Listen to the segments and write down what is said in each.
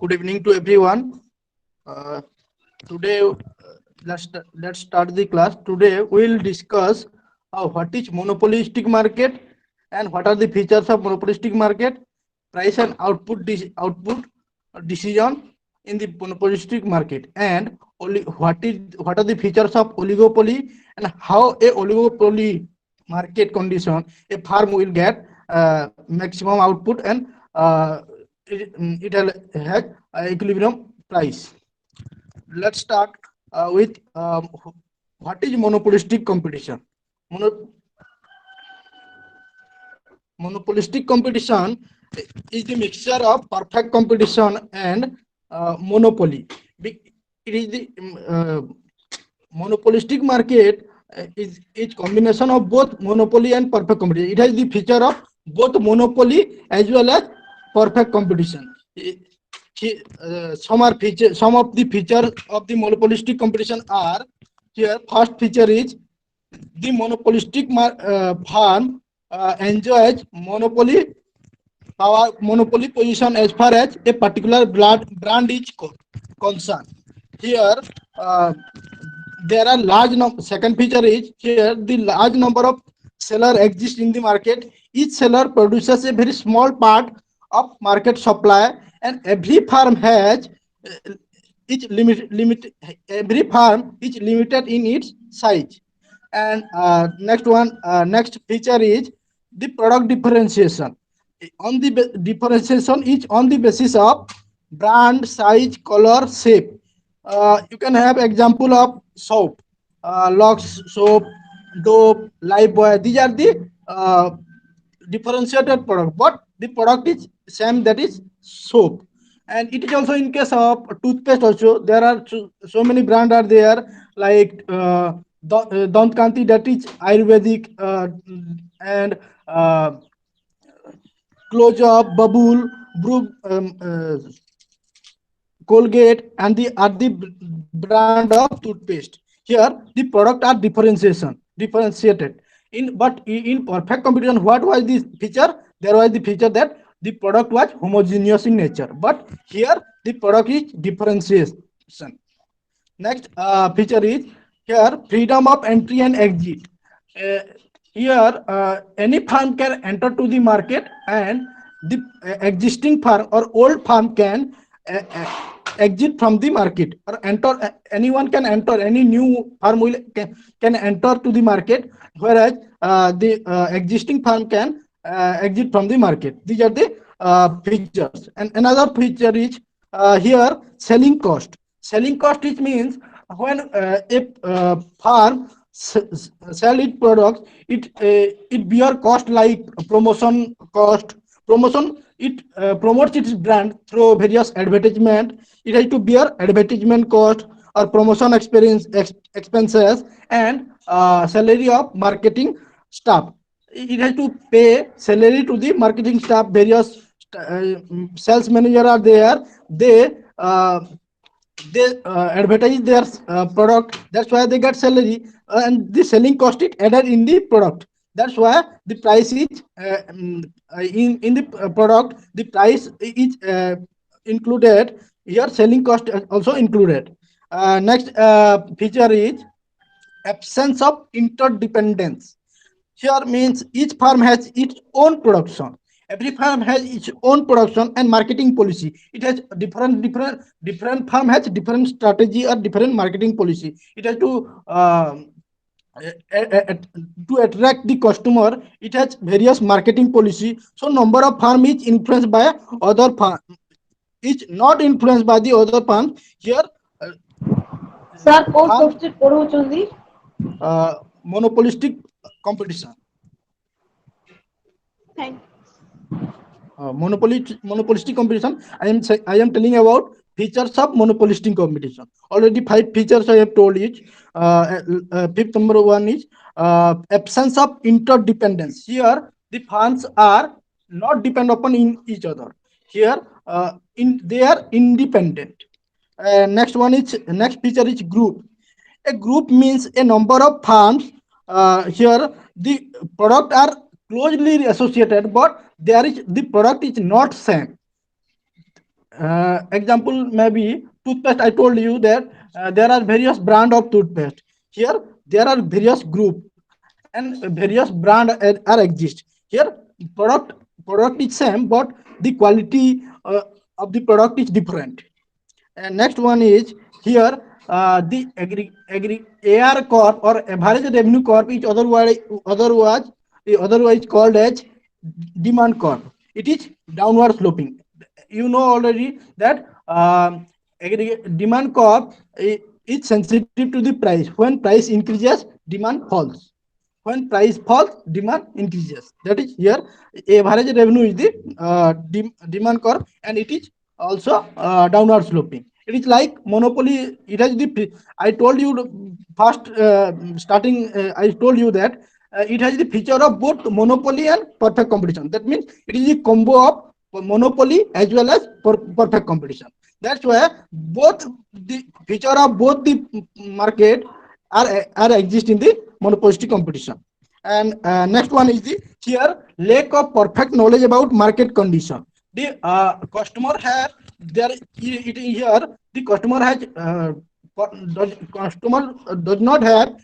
Good evening to everyone. Uh, Today, let's start the class. Today, we'll discuss what is monopolistic market and what are the features of monopolistic market, price and output decision in the monopolistic market, and what are the features of oligopoly and how a oligopoly market condition a farm will get maximum output and it has equilibrium price. Let's start with what is monopolistic competition. Mono- Monopolistic competition is the mixture of perfect competition and monopoly. It is the monopolistic market is combination of both monopoly and perfect competition. It has the feature of both monopoly as well as perfect competition. Some of the features of the monopolistic competition are here. First feature is the monopolistic firm enjoys monopoly position as far as a particular brand is concerned. Here, uh, there are second feature is here the large number of seller exists in the market. Each seller produces a very small part of market supply, and every farm has uh, each limit every farm is limited in its size. And next feature is the product differentiation. On the differentiation is on the basis of brand, size, color, shape. You can have example of soap, Lux soap, Dove, Lifebuoy. These are the differentiated product, but the product is same, that is soap. And it is also in case of toothpaste also. There are so many brand are there, like Dant Kanti, that is Ayurvedic, and uh, Close Up, Bubble, Brew, Colgate, and the are the brand of toothpaste. Here the product are differentiated. In perfect competition, what was the feature? There was the feature that the product was homogeneous in nature, but here the product is differentiation. Next feature is here freedom of entry and exit. Uh, Here, any firm can enter to the market, and the existing firm or old firm can exit from the market or enter. Anyone can enter. Any new firm can enter to the market, whereas the existing firm can exit from the market. These are the features. And another feature is here selling cost. Selling cost, it means when a farm sell its products, it bear cost like promotion cost. Promotion, it promotes its brand through various advertisement. It has to bear advertisement cost or promotion expenses, and salary of marketing staff. It has to pay salary to the marketing staff. Various sales manager are there. They advertise their product. That's why they get salary, and the selling cost is added in the product. That's why the price is in the product. The price is included here. Selling cost is also included. Next feature is absence of interdependence. Here means each farm has its own production. Every farm has its own production and marketing policy. It has different farm has different strategy or different marketing policy. It has to attract the customer. It has various marketing policy. So number of farm is influenced by other farm. Is not influenced by the other farm. Here sir କୋଉ farm subject ପଢଉଛନ୍ତି? monopolistic competition. Thank Monopolistic competition. I am telling about features of monopolistic competition. Already five features I have told you. Fifth number one is absence of interdependence. Here the funds are not depend upon in each other. Here they are independent. Next feature is group. A group means a number of farms. Here the product are closely associated, but there is the product is not same. Example maybe toothpaste. I told you that there are various brand of toothpaste. Here there are various group and various brand are exist. Here product product is same, but the quality of the product is different. And next one is here the AR corp or average revenue corp is otherwise called as demand corp. It is downward sloping. You know already that demand corp is sensitive to the price. When price increases, demand falls. When price falls, demand increases. That is here average revenue is the demand curve, and it is also downward sloping. It is like monopoly. It has the I told you first starting. I told you that it has the feature of both monopoly and perfect competition. That means it is a combo of monopoly as well as perfect competition. That's why both the feature of both the market are exist in the monopolistic competition. And next one is the here lack of perfect knowledge about market condition. The customer has there it here the customer has customer does not have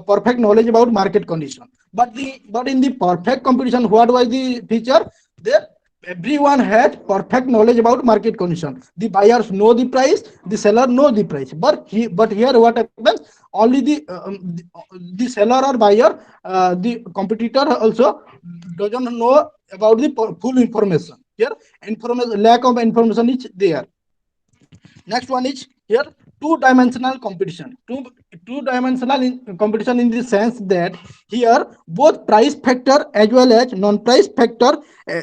perfect knowledge about market condition. But in the perfect competition, what was the feature there? Everyone has perfect knowledge about market condition. The buyers know the price, the seller know the price. But here what happens? Only the seller or buyer, the competitor also doesn't know about the full information. Here, information lack of information is there. Next one is here two-dimensional competition. Two-dimensional competition in the sense that here both price factor as well as non-price uh,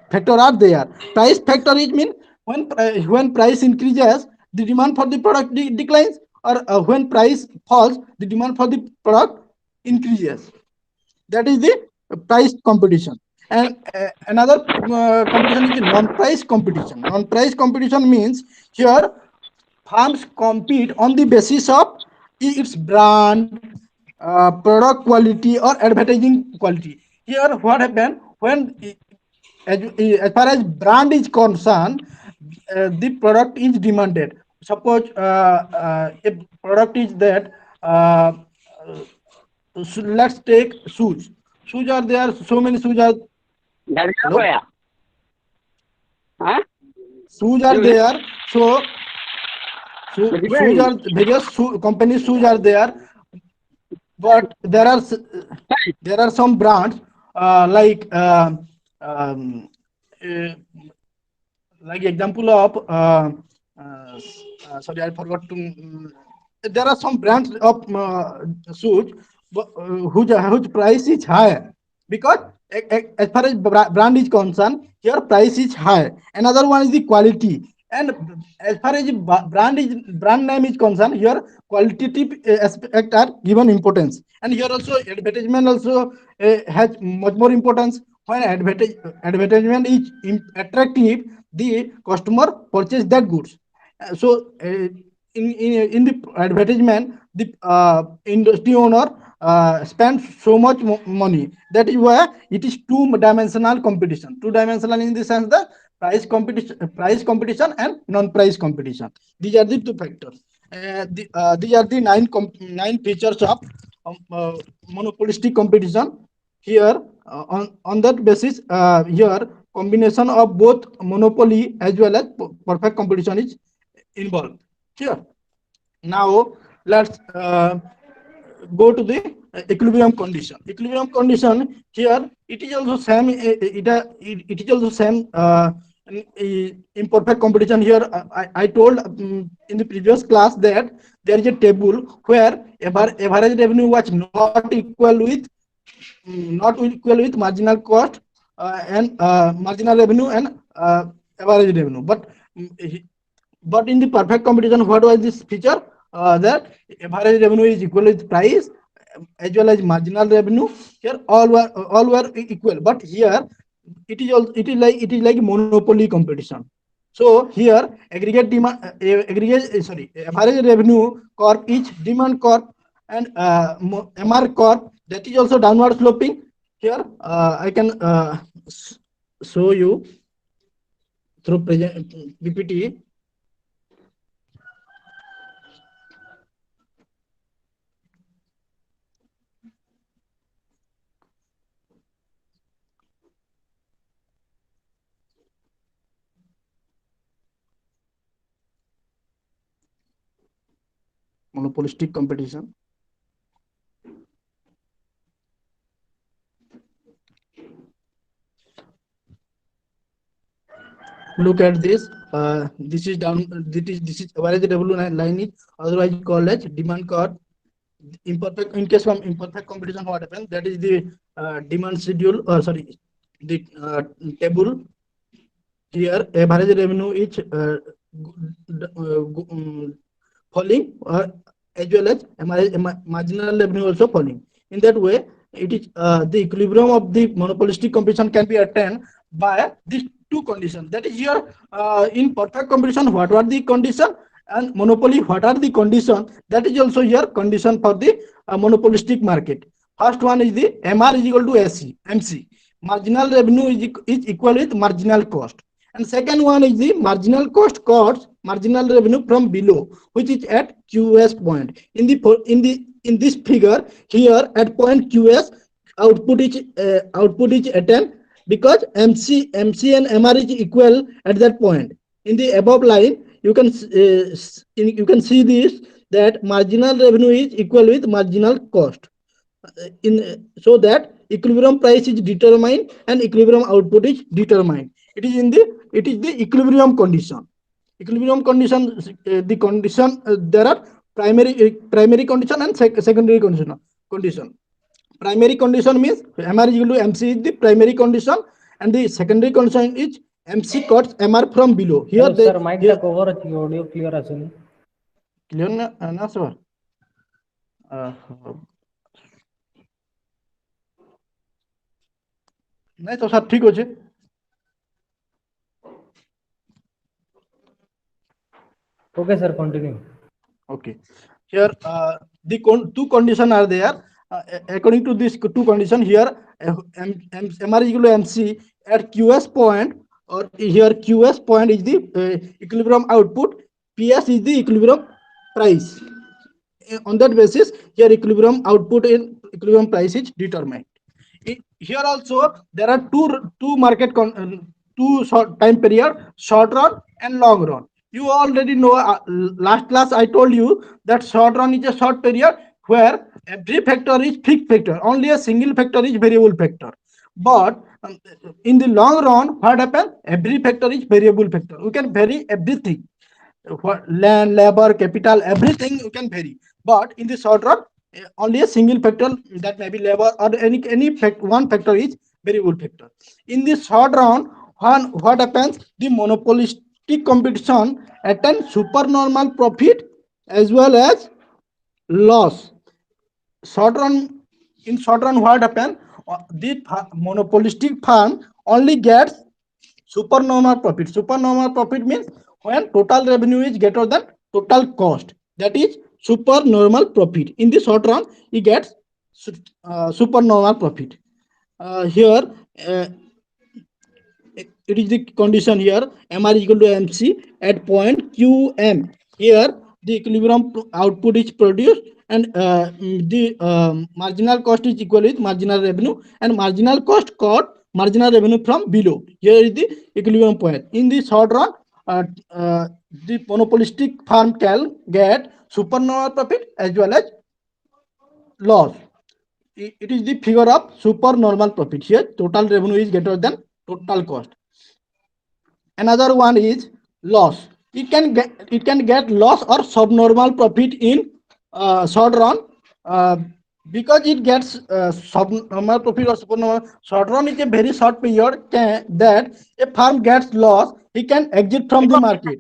factor are there. Price factor is mean when price increases, the demand for the product declines, or when price falls, the demand for the product increases. That is the price competition. And another competition is the non-price competition. Non-price competition means here firms compete on the basis of its brand, product quality, or advertising quality. Here, what happened when as far as brand is concerned, the product is demanded. Suppose if product is that let's take shoes. Shoes are there. So many shoes are घर कब hello. गया? हाँ? Shoes are क्यों? there. So shoes are various company shoes are there, but there are some brands like uh, like example of sorry, I forgot to there are some brands of shoes whose price is high because as far as brand is concerned, here price is high. Another one is the quality. And as far as brand name is concerned, here qualitative aspect are given importance. And here also advertisement also has much more importance. When advertisement is attractive, the customer purchase that goods. In the advertisement, the industry owner spends so much money. That is why it is two-dimensional competition. Two-dimensional in the sense that price competition and non-price competition. These are the two factors. These are the nine features of monopolistic competition. Here, on that basis, here combination of both monopoly as well as perfect competition is involved. Here, now let's go to the equilibrium condition. Equilibrium condition here it is also same. It is also same. Imperfect competition here. I told in the previous class that there is a table where average revenue was not equal with marginal cost and marginal revenue and average revenue. But in the perfect competition, what was this feature? That average revenue is equal with price as well as marginal revenue. Here all were equal, but here it is like monopoly competition. So here aggregate demand sorry, average revenue corp each demand corp and MR corp, that is also downward sloping. Here I can show you through present PPT. Monopolistic competition. Look at this. This is down. This is where the W line is otherwise called as demand curve. Imperfect in case of imperfect competition, what happens? That is the demand schedule. Sorry, the table. Here, average revenue is falling, as well as marginal revenue also falling. In that way, it is the equilibrium of the monopolistic competition can be attained by these two conditions. That is here in perfect competition, what are the condition, and monopoly, what are the condition? That is also here condition for the monopolistic market. First one is the MR is equal to MC. Marginal revenue is equal with marginal cost. And second one is the marginal cost marginal revenue from below, which is at QS point. In this figure here at point QS, output is attained because MC and MR is equal at that point. In the above line, you can see this, that marginal revenue is equal with marginal cost. So that equilibrium price is determined and equilibrium output is determined. It is the equilibrium condition. Equilibrium condition, the condition, there are primary condition and secondary condition. Primary condition means MR is equal to MC is the primary condition, and the secondary condition is MC cuts MR from below. Here Hello, sir, mic ta cover achi, audio clear asuni. Clear na sir? नहीं तो sir ठीक होचे. Okay, sir, continue. Okay. Here the two conditions are there. According to this two condition, here MR is equal to MC at QS point, or here QS point is the equilibrium output, PS is the equilibrium price. On that basis, here equilibrium output and equilibrium price is determined. Here also there are two market two short time period, short run and long run. You already know, last class I told you that short run is a short period where every factor is fixed factor, only a single factor is variable factor. But in the long run, what happens? Every factor is variable factor. We can vary everything, land, labor, capital, everything you can vary. But in the short run, only a single factor, that may be labor or any one factor is variable factor. In the short run, what happens? The monopolistic competition attain supernormal profit as well as loss. In short run, what happens? The monopolistic firm only gets supernormal profit. Supernormal profit means when total revenue is greater than total cost. That is supernormal profit. In the short run, he gets supernormal profit. Here, it is the condition here. MR is equal to MC at point QM. Here, the equilibrium output is produced, and the marginal cost is equal with marginal revenue, and marginal cost cut marginal revenue from below. Here is the equilibrium point. In the short run, the monopolistic firm can get supernormal profit as well as loss. It is the figure of supernormal profit. Here, total revenue is greater than total cost. Another one is loss. It can get loss or subnormal profit in short run, because it gets subnormal profit or supernormal. Short run is a very short period that a firm gets loss, he can exit from the market.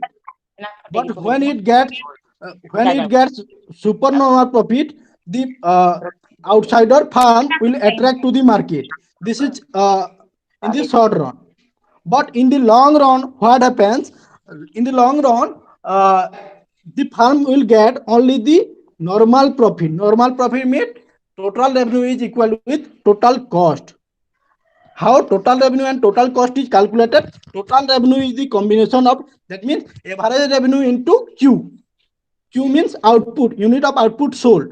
But when it gets supernormal profit, the outsider firm will attract to the market. This is in the short run. But in the long run, what happens? In the long run, the firm will get only the normal profit. Normal profit means total revenue is equal with total cost. how total revenue and total cost is calculated? Total revenue is the combination of, that means average revenue into Q. Q means output, unit of output sold.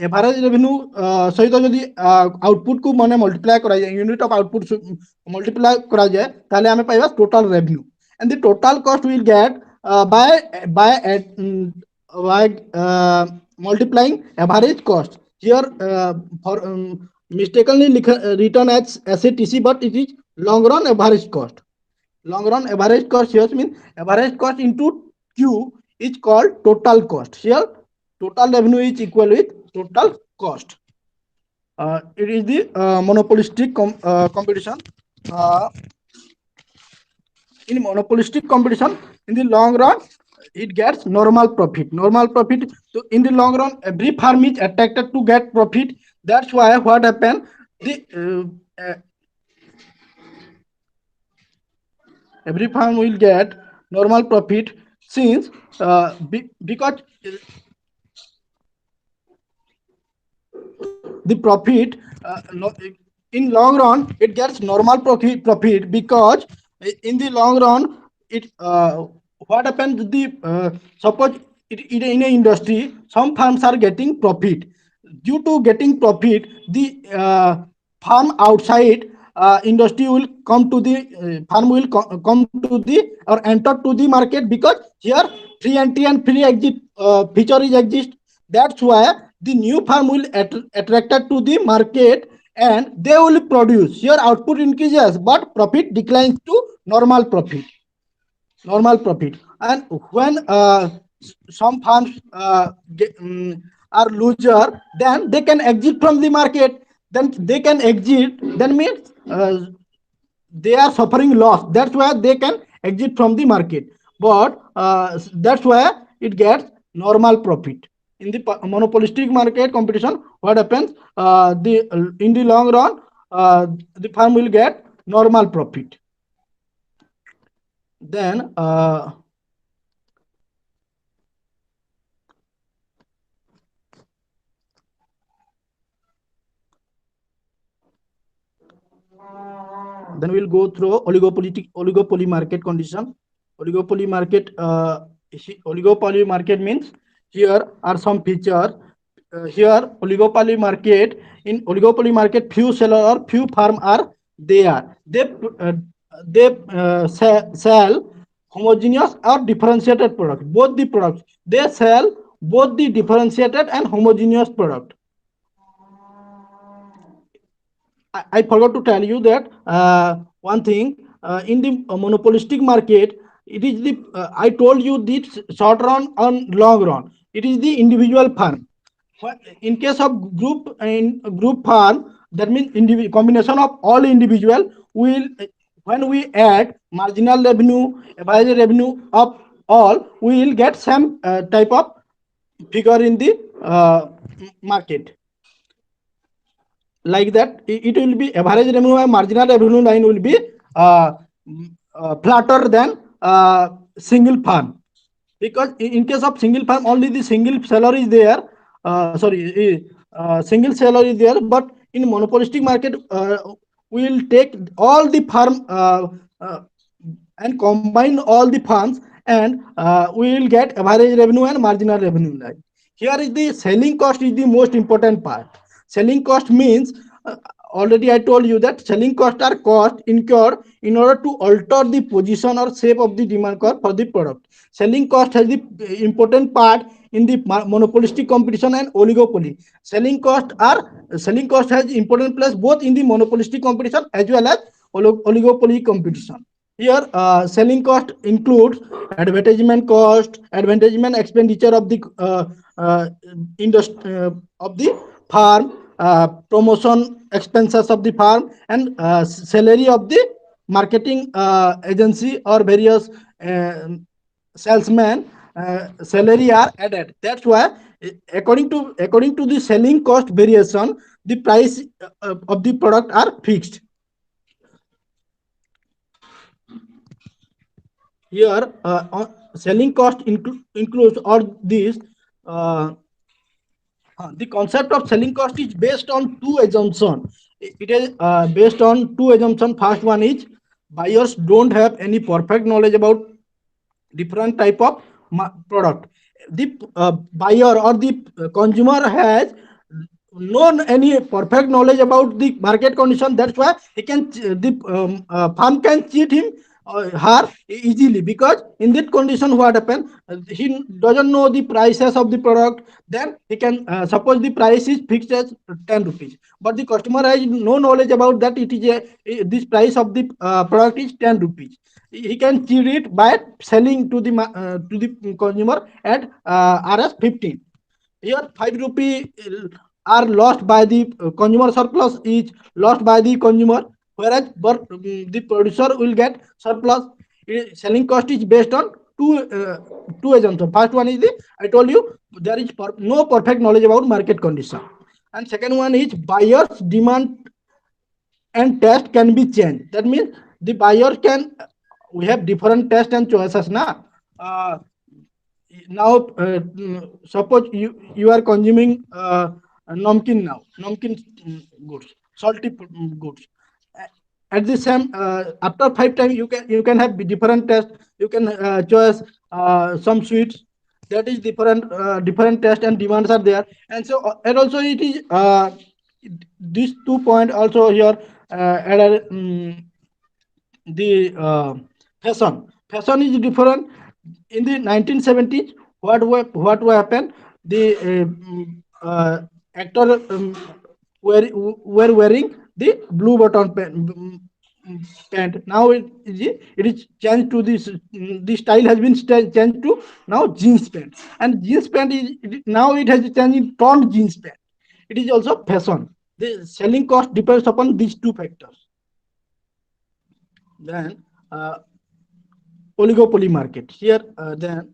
Average revenue सहित जदि output को माने multiply करा जाए, unit of output multiply करा जाए, ताले हमें पाइबा total revenue, and the total cost will get by multiplying average cost. Here for mistakenly written as SATC, but it is long run average cost. Long run average cost here means average cost into Q is called total cost. Here total revenue is equal with total cost. It is the monopolistic competition. In monopolistic competition, in the long run, it gets normal profit. Normal profit. So in the long run, every firm is attracted to get profit. That's why what happened, the every firm will get normal profit, since because the profit in long run it gets normal profit, because in the long run it what happens, the suppose in an industry some firms are getting profit. Due to getting profit, the firm outside industry will come to the firm will come to the or enter to the market, because here free entry and free exit feature is exist. That's why the new firm will attracted to the market, and they will produce. Here output increases but profit declines to normal profit. Normal profit. And when some firms are loser, then they can exit from the market. Then they can exit, then means they are suffering loss. That's why they can exit from the market, but that's why it gets normal profit. In the monopolistic market competition, what happens, the in the long run the firm will get normal profit. Then we'll go through oligopoly market condition. Oligopoly market means here are some features. Here oligopoly market, in oligopoly market few seller or few firm are there. They sell homogeneous or differentiated product. Both the products they sell, both the differentiated and homogeneous product. I forgot to tell you that one thing, in the monopolistic market, it is the I told you this short run and long run. It is the individual firm. In case of group firm, that means combination of all individual will, when we add marginal revenue, average revenue of all, we will get some type of figure in the market. Like that, it will be average revenue and marginal revenue line will be flatter than single firm, because in case of single firm only the single seller is there. Single seller is there, but in monopolistic market we will take all the firm and combine all the firms, and we will get average revenue and marginal revenue line. Here is the selling cost is the most important part. Selling cost means, already I told you that selling costs are cost incurred in order to alter the position or shape of the demand curve for the product. Selling cost has the important part in the monopolistic competition and oligopoly. Selling cost has important place both in the monopolistic competition as well as oligopoly competition. Here selling cost includes advertisement cost, advertisement expenditure of the industry of the farm, promotion expenses of the farm, and salary of the marketing agency or various salesmen salary are added. That's why according to the selling cost variation, the price of the product are fixed. Here selling cost includes all these. The concept of selling cost is based on two assumptions. It is based on two assumptions. First one is buyers don't have any perfect knowledge about different type of product. The buyer or the consumer has known any perfect knowledge about the market condition. That's why he can the farm can cheat him her easily, because in that condition what happen, he doesn't know the prices of the product. Then he can suppose the price is fixed as 10 rupees, but the customer has no knowledge about that. It is this price of the product is 10 rupees. He can cheat it by selling to the consumer at rs 15. Here 5 rupee are lost by the consumer, surplus is lost by the consumer, whereas the producer will get surplus. Selling cost is based on two assumptions. First one is the, I told you, there is no perfect knowledge about market condition, and second one is buyers demand and taste can be changed. That means the buyer can, we have different taste and choices now. uh, Now suppose you are consuming namkeen, now namkeen goods, salty goods. At the same after 5 times you can have different taste. You can choose some sweets, that is different taste and demands are there. And so and also it is these 2 point also here added. The fashion is different. In the 1970s, what will happen, the actor were wearing the blue button pant. Now it is changed to this. The style has been changed to now jeans pant, and jeans pant now it has changed in torn jeans pant. It is also fashion. The selling cost depends upon these two factors. Then oligopoly market here, then,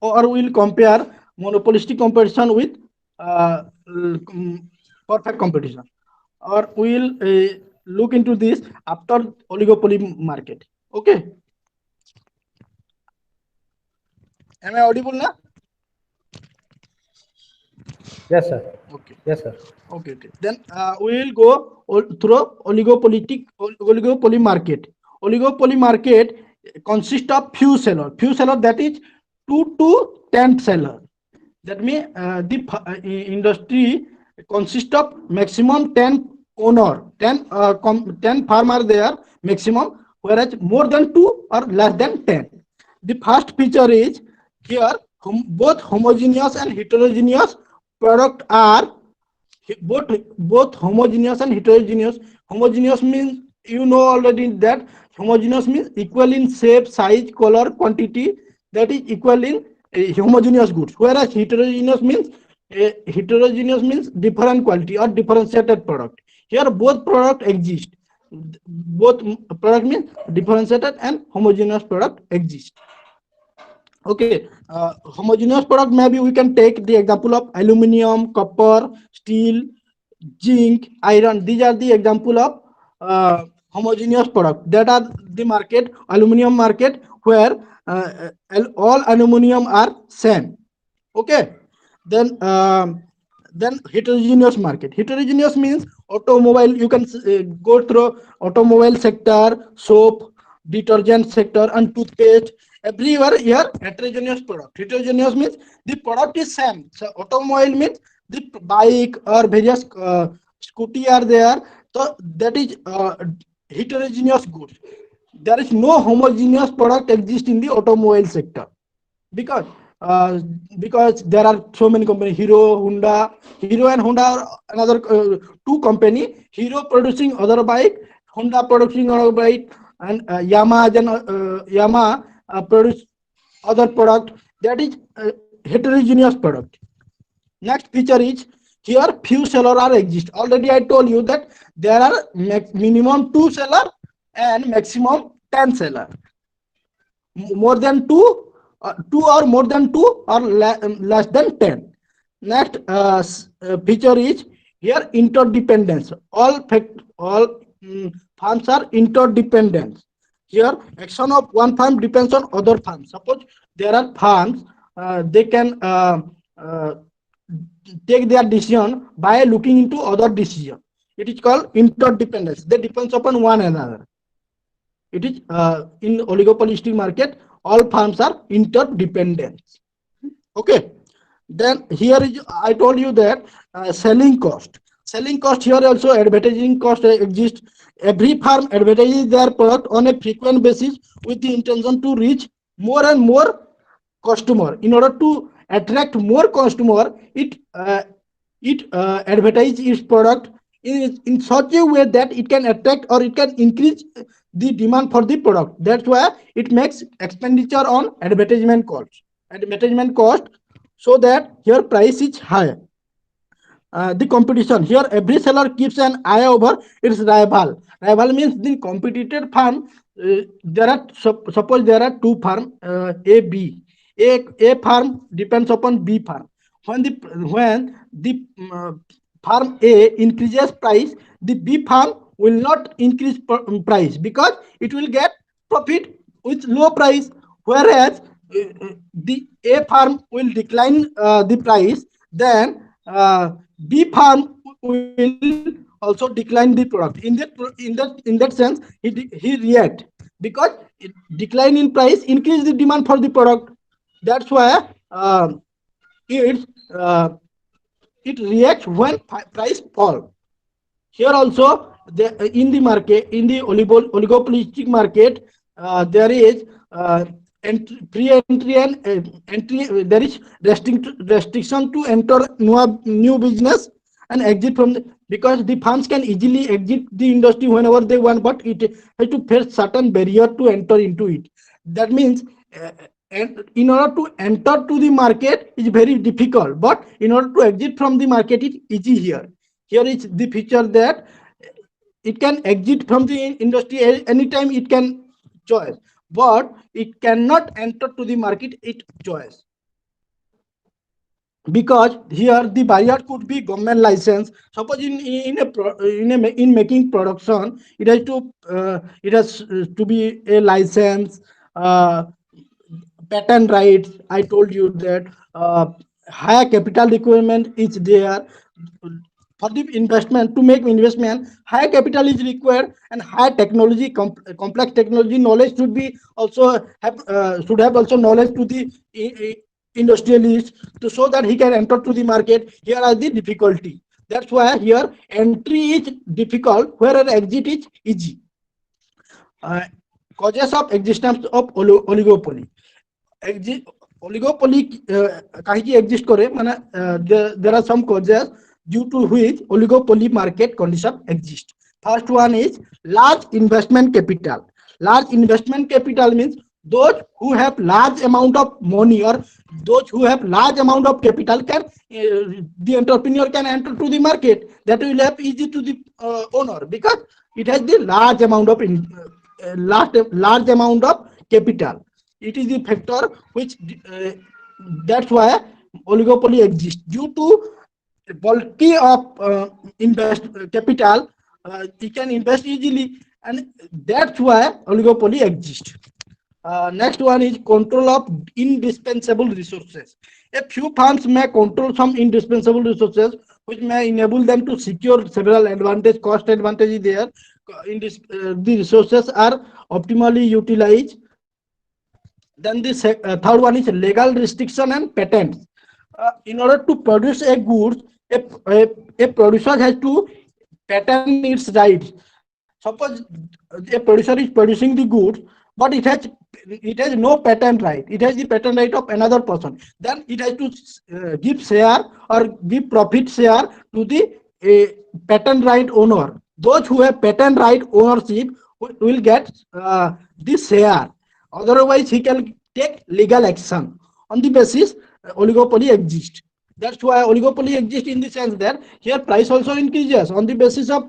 or we'll compare monopolistic competition with perfect competition, or we'll look into this after oligopoly market. Okay, am I audible now? Yes, sir. Okay. Yes, sir. Okay. Then we will go through oligopoly market. Oligopoly market consists of few seller. Few seller, that is 2 to 10 seller. That means the industry consists of maximum 10 owner, 10 farmer there maximum, whereas more than 2 or less than 10. The first feature is here both homogeneous and heterogeneous product are both homogeneous and heterogeneous. Homogeneous means, you know already that homogeneous means equal in shape, size, color, quantity, that is equal in homogeneous goods, whereas heterogeneous means different quality or differentiated product. Here both product exist. Both product means differentiated and homogeneous product exist. Okay, homogeneous product, maybe we can take the example of aluminum, copper, steel, zinc, iron. These are the example of homogeneous product that are the market, aluminum market, where all aluminum are same. Okay, then heterogeneous market. Heterogeneous means automobile. You can go through automobile sector, soap, detergent sector, and toothpaste. Everywhere here heterogeneous product. Heterogeneous means the product is same. So automobile means the bike or various scooty are there. So that is heterogeneous goods. There is no homogeneous product exist in the automobile sector, because because there are so many companies. Hero and Honda are another two company. Hero producing other bike, Honda producing other bike, and Yamaha produce other product. That is heterogeneous product. Next feature is here few seller are exist. Already I told you that there are minimum 2 seller and maximum 10 seller. More than 2, 2 or more than 2 or less than 10. Next feature is here interdependence. All farms are interdependent. Here action of one farm depends on other farms. Suppose there are farms, they can take their decision by looking into other decision. It is called interdependence. They depends upon one another. It is in oligopolistic market, all firms are interdependent. Okay. Then here is, I told you that selling cost. Selling cost, here also advertising cost exists. Every firm advertises their product on a frequent basis with the intention to reach more and more customer. In order to attract more customer, it advertise its product in such a way that it can attract or it can increase the demand for the product. That's why it makes expenditure on advertisement cost. Advertisement cost, so that here price is high. The competition, here every seller keeps an eye over its rival. Rival means the competitor firm. There are suppose there are two firm, A B. A firm depends upon B firm. When the firm A increases price, the B firm will not increase price because it will get profit with low price, whereas the A firm will decline the price, then B farm will also decline the product. In that sense, he react, because decline in price increase the demand for the product. That's why it uh, it reacts when price fall. Here also, in the market, in the oligopolistic market, there is pre-entry and entry. There is restriction to enter new business and exit from because the firms can easily exit the industry whenever they want, but it has to face certain barrier to enter into it. That means. And in order to enter to the market is very difficult, but in order to exit from the market it's easy. Here is the feature that it can exit from the industry anytime it can choice, but it cannot enter to the market it choice, because here the barrier could be government license. Suppose in making production, it has to be a license, uh, patent rights. I told you that higher capital requirement is there for the investment. To make investment, high capital is required, and high technology, complex technology knowledge should have also knowledge to the industrialist, so that he can enter to the market. Here are the difficulty. That's why here entry is difficult, whereas exit is easy. uh, Causes of existence of oligopoly. Oligopoly কাহিকি exist করে মানে there are some causes due to which oligopoly market condition exist. First one is large investment capital. Large investment capital means those who have large amount of money, or those who have large amount of capital can the entrepreneur can enter to the market. That will have easy to the owner, because it has the large amount of large amount of capital. It is the factor which that's why oligopoly exists. Due to bulky of invest capital, he can invest easily, and that's why oligopoly exists. Next one is control of indispensable resources. A few firms may control some indispensable resources, which may enable them to secure several advantage. Cost advantage is there. The resources are optimally utilized. Then the third one is legal restriction and patents. In order to produce a goods, a producer has to patent its rights. Suppose a producer is producing the goods, but it has no patent right. It has the patent right of another person. Then it has to give share or give profit share to the patent right owner. Those who have patent right ownership will get this share. Otherwise, he can take legal action. On the basis oligopoly exists. That's why oligopoly exists, in the sense that here price also increases on the basis of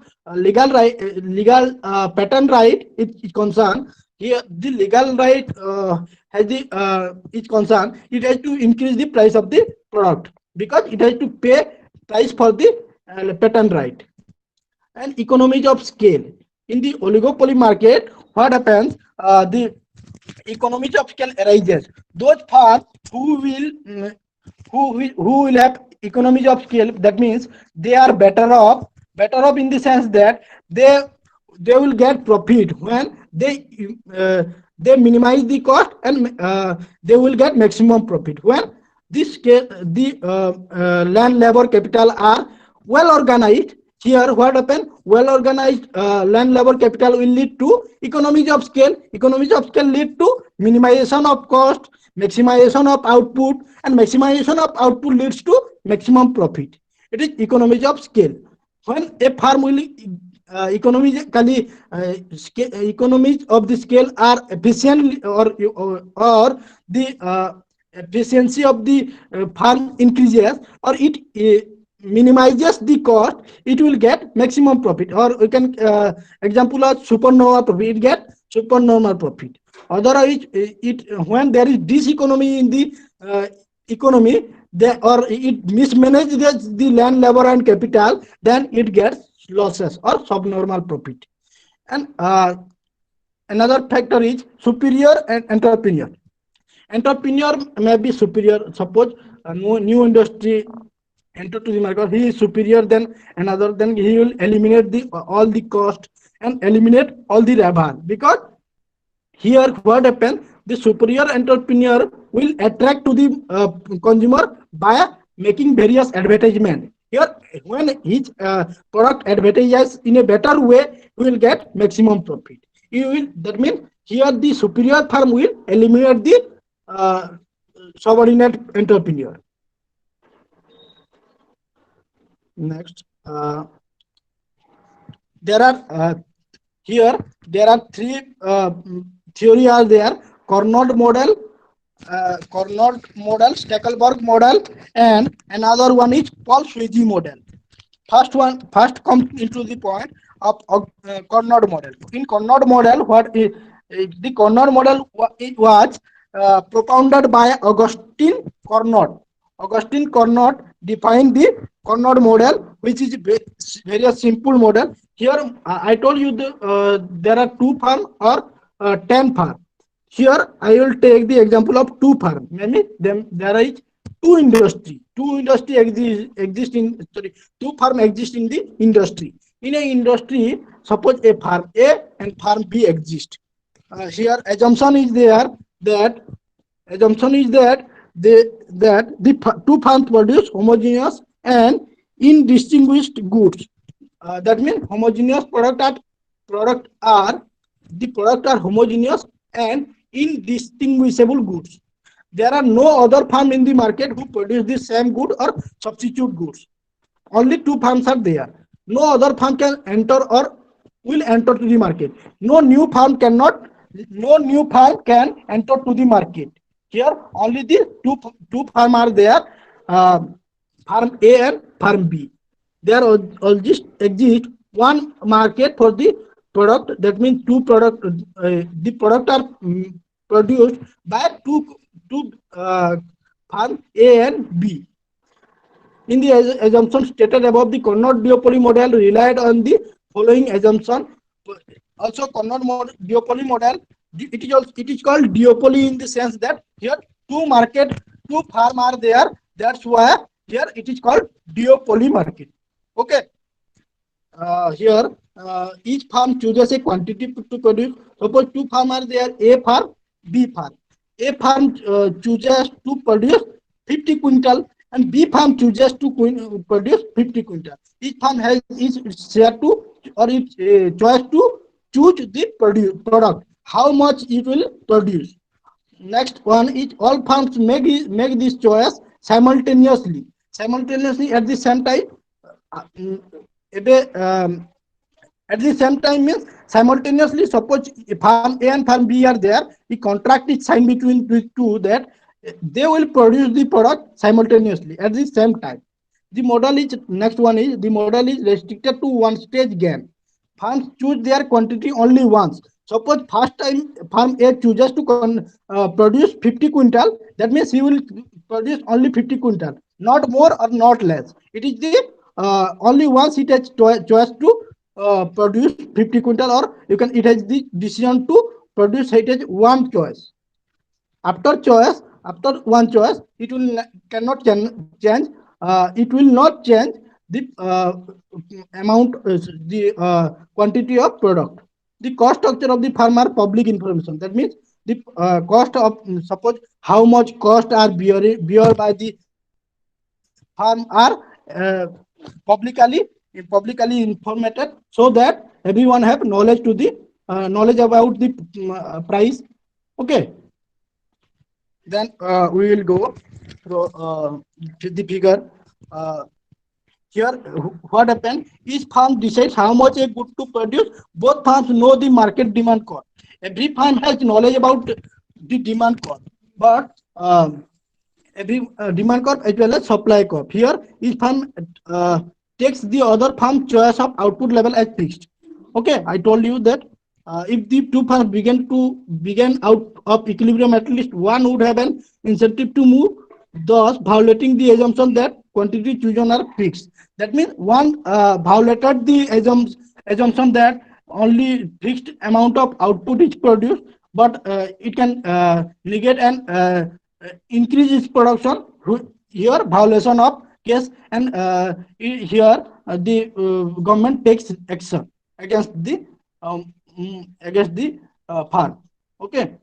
legal right, legal patent right. It is concerned. Here the legal right has the is concerned. It has to increase the price of the product, because it has to pay price for the patent right. And economies of scale. In the oligopoly market, what happens? The economies of scale arises. Those firms who will have economies of scale, that means they are better off better off in the sense that they will get profit when they minimize the cost, and they will get maximum profit when the land labor capital are well organized. Here what happen, well organized land labor capital will lead to economies of scale. Economies of scale lead to minimization of cost, maximization of output, and maximization of output leads to maximum profit. It is economies of scale. When a farm will economically economies of the scale are efficient, or the efficiency of the farm increases, or it minimizes the cost, it will get maximum profit. Or we can example of supernova profit, it get supernormal profit. Otherwise it when there is diseconomy in the economy, or it mismanages the land labor and capital, then it gets losses or subnormal profit. And another factor is superior and entrepreneur. Entrepreneur may be superior. Suppose a new industry enter to the market, he is superior than another, then he will eliminate the all the cost and eliminate all the revenue. Because here what happens, the superior entrepreneur will attract to the consumer by making various advertisement. Here when his product advertises in a better way, he will get maximum profit. He will, that means here the superior firm will eliminate the uh, subordinate entrepreneur. Next, there are here there are three theory are there: Carnot model, Stackelberg model, and another one is Paul Swayze model. First comes into the point of Carnot model. In Carnot model, the Carnot model it was propounded by Augustine Carnot. Augustine Carnot defined the Carnot model, which is very simple model. Here I told you there are two firm or 10 firm. Here I will take the example of two firm. Maybe there is two industry. Two industry exist in, sorry, two firm exist in the industry. In a industry, suppose a firm A and firm B exist. Here assumption is there that the two firms produce homogeneous and indistinguished goods. That means homogeneous product are the product are homogeneous and indistinguishable goods. There are no other firm in the market who produce the same good or substitute goods. Only two firms are there. No other firm can enter or will enter to the market. No new firm can enter to the market. Here only the two firm are there, firm A and firm B. There all just exist one market for the product. That means the product are produced by two firm A and B. In the assumption stated above, the Carnot duopoly model relied on the following assumption. Also, Carnot duopoly model, it is called duopoly in the sense that here two firm are there. That's why here it is called duopoly market. Okay. Here each farm chooses a quantity to produce. Suppose two farm are there, A farm, B farm. A farm chooses to produce 50 quintal and B farm chooses to produce 50 quintal. Each farm has its share to, or its choice to choose the product, how much it will produce. Next one is all farms make this choice simultaneously. At the same time, at the same time means simultaneously. Suppose farm A and farm B are there, the contract is signed between the two that they will produce the product simultaneously at the same time. The model is, next one is, the model is restricted to one stage game. Farms choose their quantity only once. Suppose first time farm A chooses to produce 50 quintal, that means he will produce only 50 quintal, not more or not less. It is the only once it has choice to produce 50 quintal, or you can, it has the decision to produce, it has one choice. After one choice, it will cannot change. It will not change the amount, the quantity of product. The cost structure of the farm are public information. That means the cost of, suppose how much cost are bear by the farm are publicly informated, so that everyone have knowledge to the knowledge about the price. Okay, then we will go to the figure. Uh, Here, what happened? Each farm decides how much a good to produce. Both farms know the market demand cost. Every farm has knowledge about the demand cost, but every demand curve as well as supply curve. Here, each farm takes the other farm choice of output level as fixed. Okay, I told you that if the two farms begin out of equilibrium, at least one would have an incentive to move, thus violating the assumption that quantity chosen are fixed. That means one violated the assumption that only fixed amount of output is produced, but it can negate and increase its production. Here violation of case, and here the government takes action against the farm. Okay,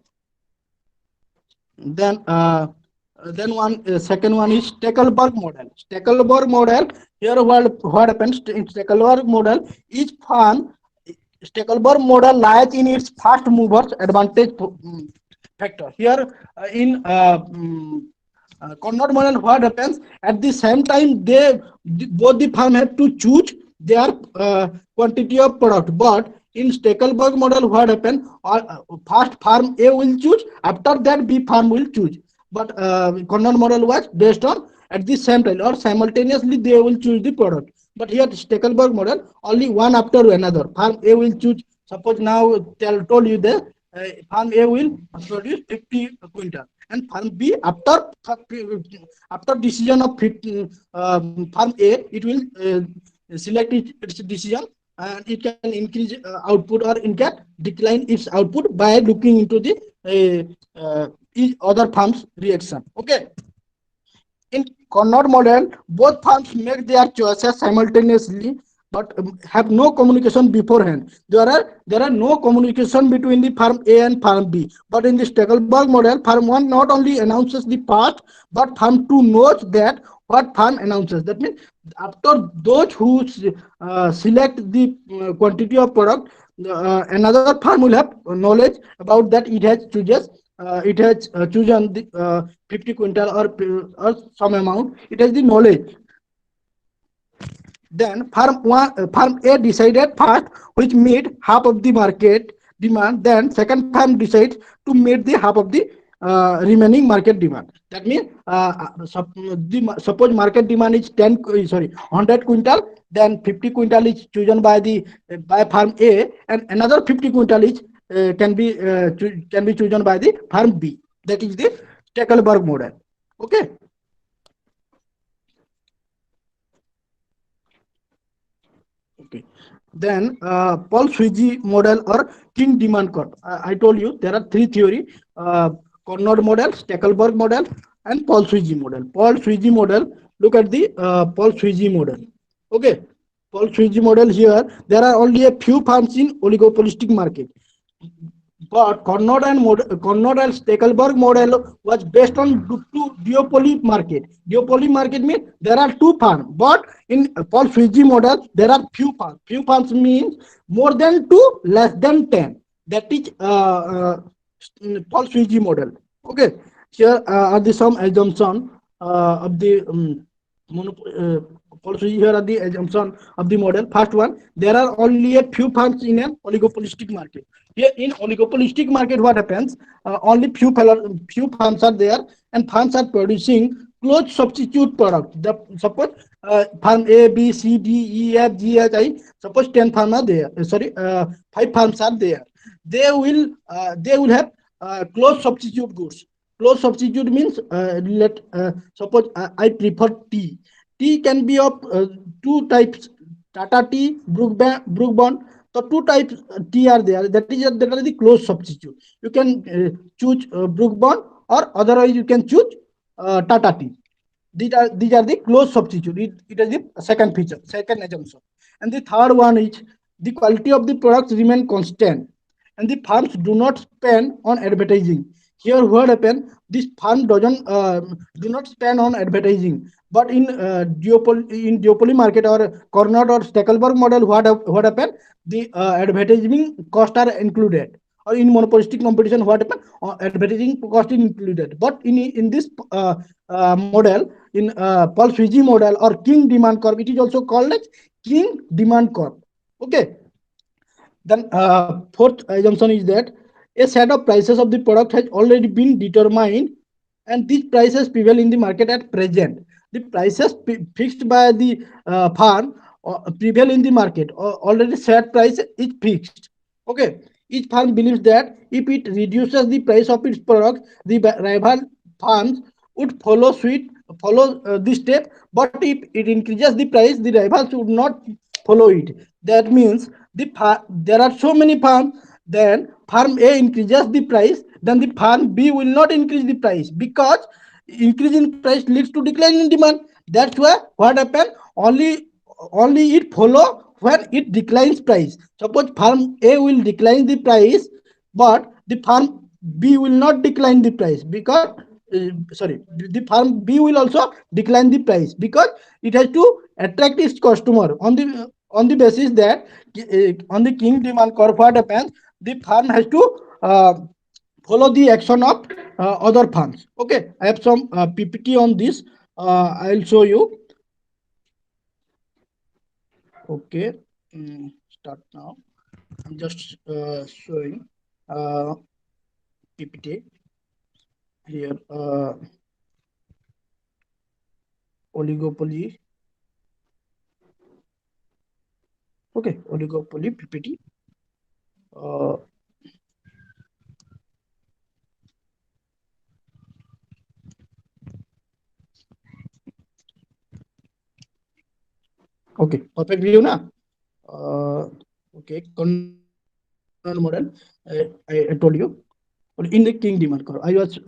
then one second one is Stackelberg model. Stackelberg model, here what happens in Stackelberg model, each farm, Stackelberg model lies in its fast movers advantage factor. Here in Conrad model, what happens at the same time, both the farm have to choose their quantity of product. But in Stackelberg model, what happens? First farm A will choose, after that B farm will choose. But Conrad model was based on at the same time or simultaneously they will choose the product. But here Stackelberg model, only one after another. Farm A will choose. Suppose now told you that farm A will produce 50 quintal, and farm B after decision of 50, farm A, it will select its decision, and it can increase output, or it can decline its output by looking into the each other farm's reaction. Okay. In Conrad model, both farms make their choices simultaneously, but have no communication beforehand. There are no communication between the farm A and farm B. But in the Stackelberg model, farm 1 not only announces the past, but farm 2 knows that what farm announces. That means after those who select the quantity of product, another farm will have knowledge about that it has chosen the 50 quintal or some amount. It has the knowledge. Then farm A decided first, which meet half of the market demand. Then second farm decides to meet the half of the remaining market demand. That means suppose market demand is 100 quintal. Then 50 quintal is chosen by farm A, and another 50 quintal is can be chosen by the farm B. That is the Stackelberg model. Okay. Okay. Then Paul-Swiji model or King demand curve. I told you there are three theory: Conrad model, Stackelberg model, and Paul-Swiji model. Paul-Swiji model. Look at the Paul-Swiji model. Okay. Paul-Swiji model, here there are only a few farms in oligopolistic market. But Conrad and Stackelberg model was based on duopoly market. Duopoly market means there are two farms, but in Paul-Swiji model there are few farms. Few farms means more than two, less than 10. That is Paul-Swiji model. Okay, here are the some assumption of the here are the assumption of the model. First one, there are only a few farms in an oligopolistic market. Here in oligopolistic market, what happens? Only few farms are there, and farms are producing close substitute product. Suppose farm A, B, C, D, E, F, G, H, I. Suppose 10 farms are there. 5 farms are there. They will have close substitute goods. Close substitute means suppose I prefer tea. Tea can be of two types: Tata tea, Brook Bond. So two types tea are there. That are the close substitute. You can choose Brook Bond, or otherwise you can choose Tata tea. these are the close substitute. It is the second feature, second assumption. And the third one is the quality of the products remain constant, and the firms do not spend on advertising. Here, what happen? This firm doesn't do not spend on advertising, but in duopoly market or Cornell or Stackelberg model, what happen? The advertising cost are included. Or in monopolistic competition, what happen? Advertising cost is included. But in this model, in Paul Swigi model or King Demand Corp, it is also called as King Demand Corp. Okay. Then fourth assumption is that a set of prices of the product has already been determined, and these prices prevail in the market at present. The prices fixed by the farm prevail in the market. Already set price is fixed. Okay. Each farm believes that if it reduces the price of its product, the rival farms would follow this step. But if it increases the price, the rivals would not follow it. That means there are so many farms, then farm A increases the price, then the farm B will not increase the price, because increase in price leads to decline in demand. That's why what happen, only it follow when it declines price. Suppose farm A will decline the price, but the farm B will not decline the price, because sorry, the farm B will also decline the price, because it has to attract its customer on the basis that on the King Demand Curve, what happens, the farm has to follow the action of other farms. Okay, I have some PPT on this. I'll show you. Okay, start now. I'm just showing PPT here. Oligopoly. Okay, oligopoly PPT. Okay, perfect view na. Okay, Conrad model. I told you. In the King Demand Curve, I was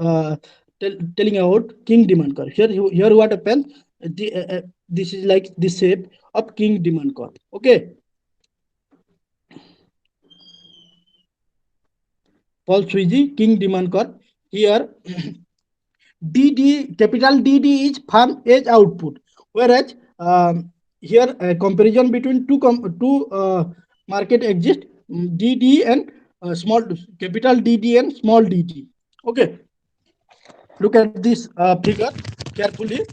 telling about King Demand Curve. Here what happens? This is like the shape of King Demand Curve. Okay. Paul Swigi, King Demand Curve. Here DD, capital DD is farm age output, whereas here a comparison between two market exist, DD and small capital DD and small dt. Okay, look at this figure carefully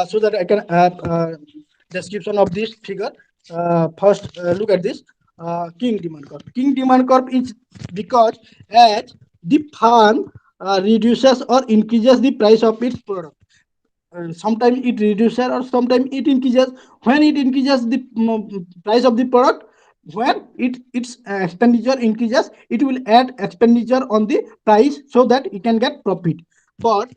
so that I can have description of this figure. First, look at this King Demand Curve. King Demand Curve is because as the farm reduces or increases the price of its product, sometimes it reduces or sometimes it increases. When it increases the price of the product, when its expenditure increases, it will add expenditure on the price so that it can get profit. But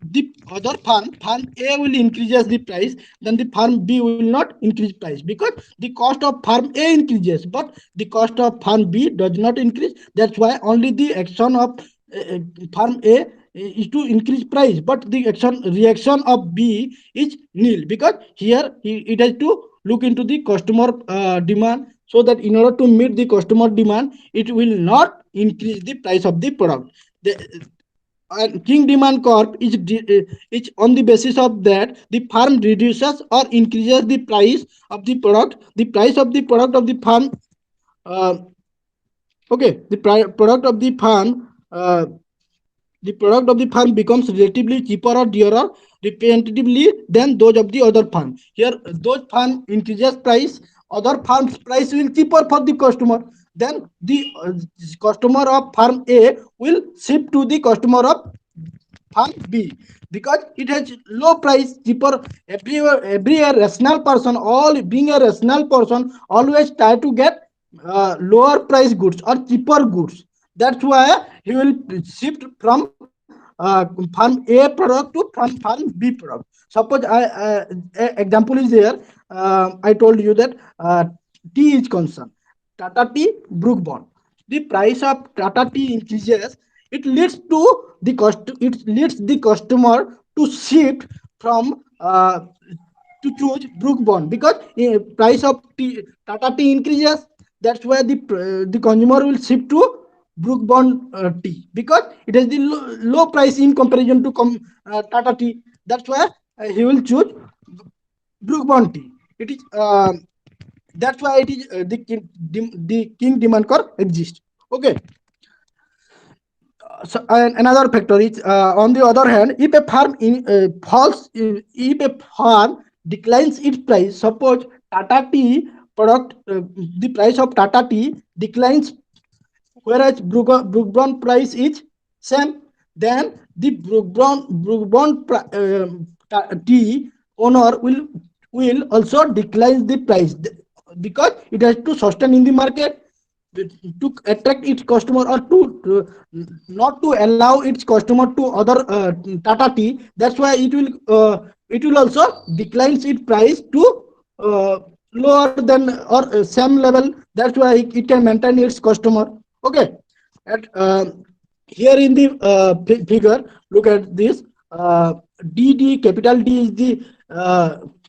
the other farm A will increases the price, then the farm B will not increase price, because the cost of farm A increases, but the cost of farm B does not increase. That's why only the action of farm A is to increase price, but the reaction of B is nil, because here it has to look into the customer demand, so that in order to meet the customer demand, it will not increase the price of the product. King Demand Corp is on the basis of that the firm reduces or increases the price of the product. The price of the product of the firm, uh, okay, product of the firm. The product of the firm becomes relatively cheaper or dearer representatively than those of the other firm. Here, those firm increases price, other firm's price will cheaper for the customer. Then the customer of firm A will shift to the customer of firm B, because it has low price, cheaper. Every rational person, all being a rational person, always try to get lower price goods or cheaper goods. That's why he will shift from farm A product to farm B product. Suppose example is there. I told you that tea is concerned. Tata Tea, Brook Bond. The price of Tata Tea increases. It leads the customer to shift from to choose Brook bond because price of Tata tea increases. That's why the consumer will shift to Brook bond tea because it has the low price in comparison to Tata tea. That's why he will choose Brook bond tea. It is that's why it is the king demand curve exists. Okay. So, and another factor is on the other hand, if a farm if a farm declines its price, suppose Tata tea product, the price of Tata tea declines, whereas Brook bond price is same, then the Brook bond tea owner will also decline the price because it has to sustain in the market to attract its customer or not to allow its customer to other Tata tea. That's why it will also declines its price to lower than or same level. That's why it can maintain its customer. Okay. At here in the figure, look at this. DD capital D is the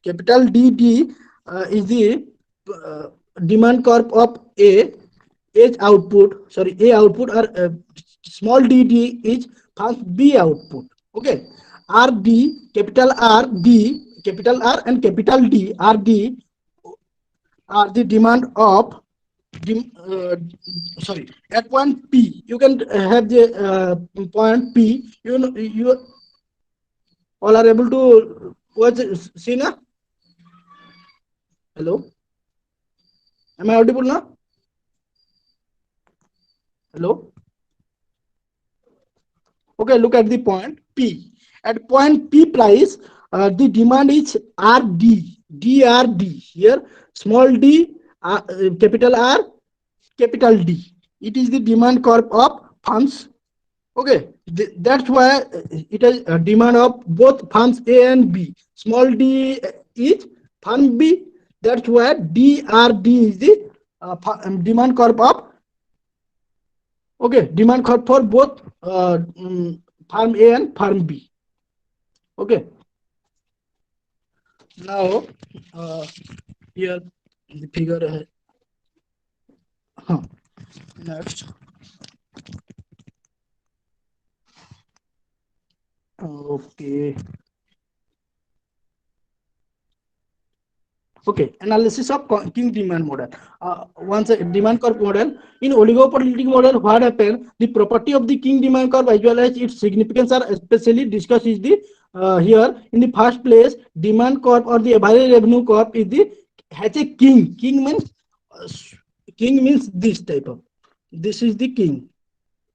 capital DD is the uh, demand curve of A output. Sorry, A output or small dd is fast B output. Okay. RD capital R D capital R and capital D are the demand of sorry, at point P. You can have the point P. You all are able to watch see na? Hello, am I audible now? Hello. Okay, look at the point P. At point P price, the demand is RD, DRD. Here, small d, capital R, capital D. It is the demand curve of firms. Okay, that's why it is a demand of both firms A and B. Small d is firm B. That's why DRD is the demand curve of. Okay, demand curve for both farm A and farm B. Okay. Now here the figure. Next. Okay. Okay, analysis of king demand model. Once a demand curve model, in oligopolistic model, what happens? The property of the king demand curve as well as its significance are especially discussed is the here in the first place. Demand curve or the average revenue curve is the has a king. King means this type of. This is the king.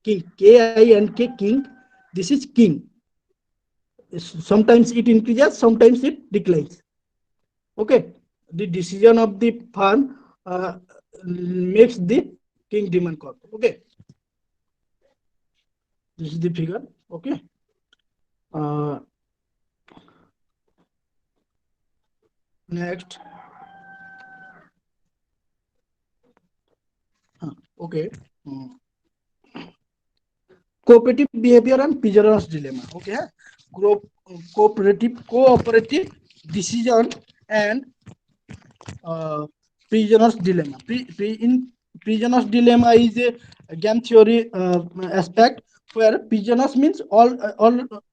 King, K-I-N-K, king. This is king. Sometimes it increases, sometimes it declines. Okay, the decision of the firm makes the king demand curve. Okay, this is the figure. Okay, next. Okay, cooperative behavior and prisoner's dilemma. Okay, cooperative decision and prisoner's dilemma. In prisoner's dilemma is a game theory aspect where prisoners means all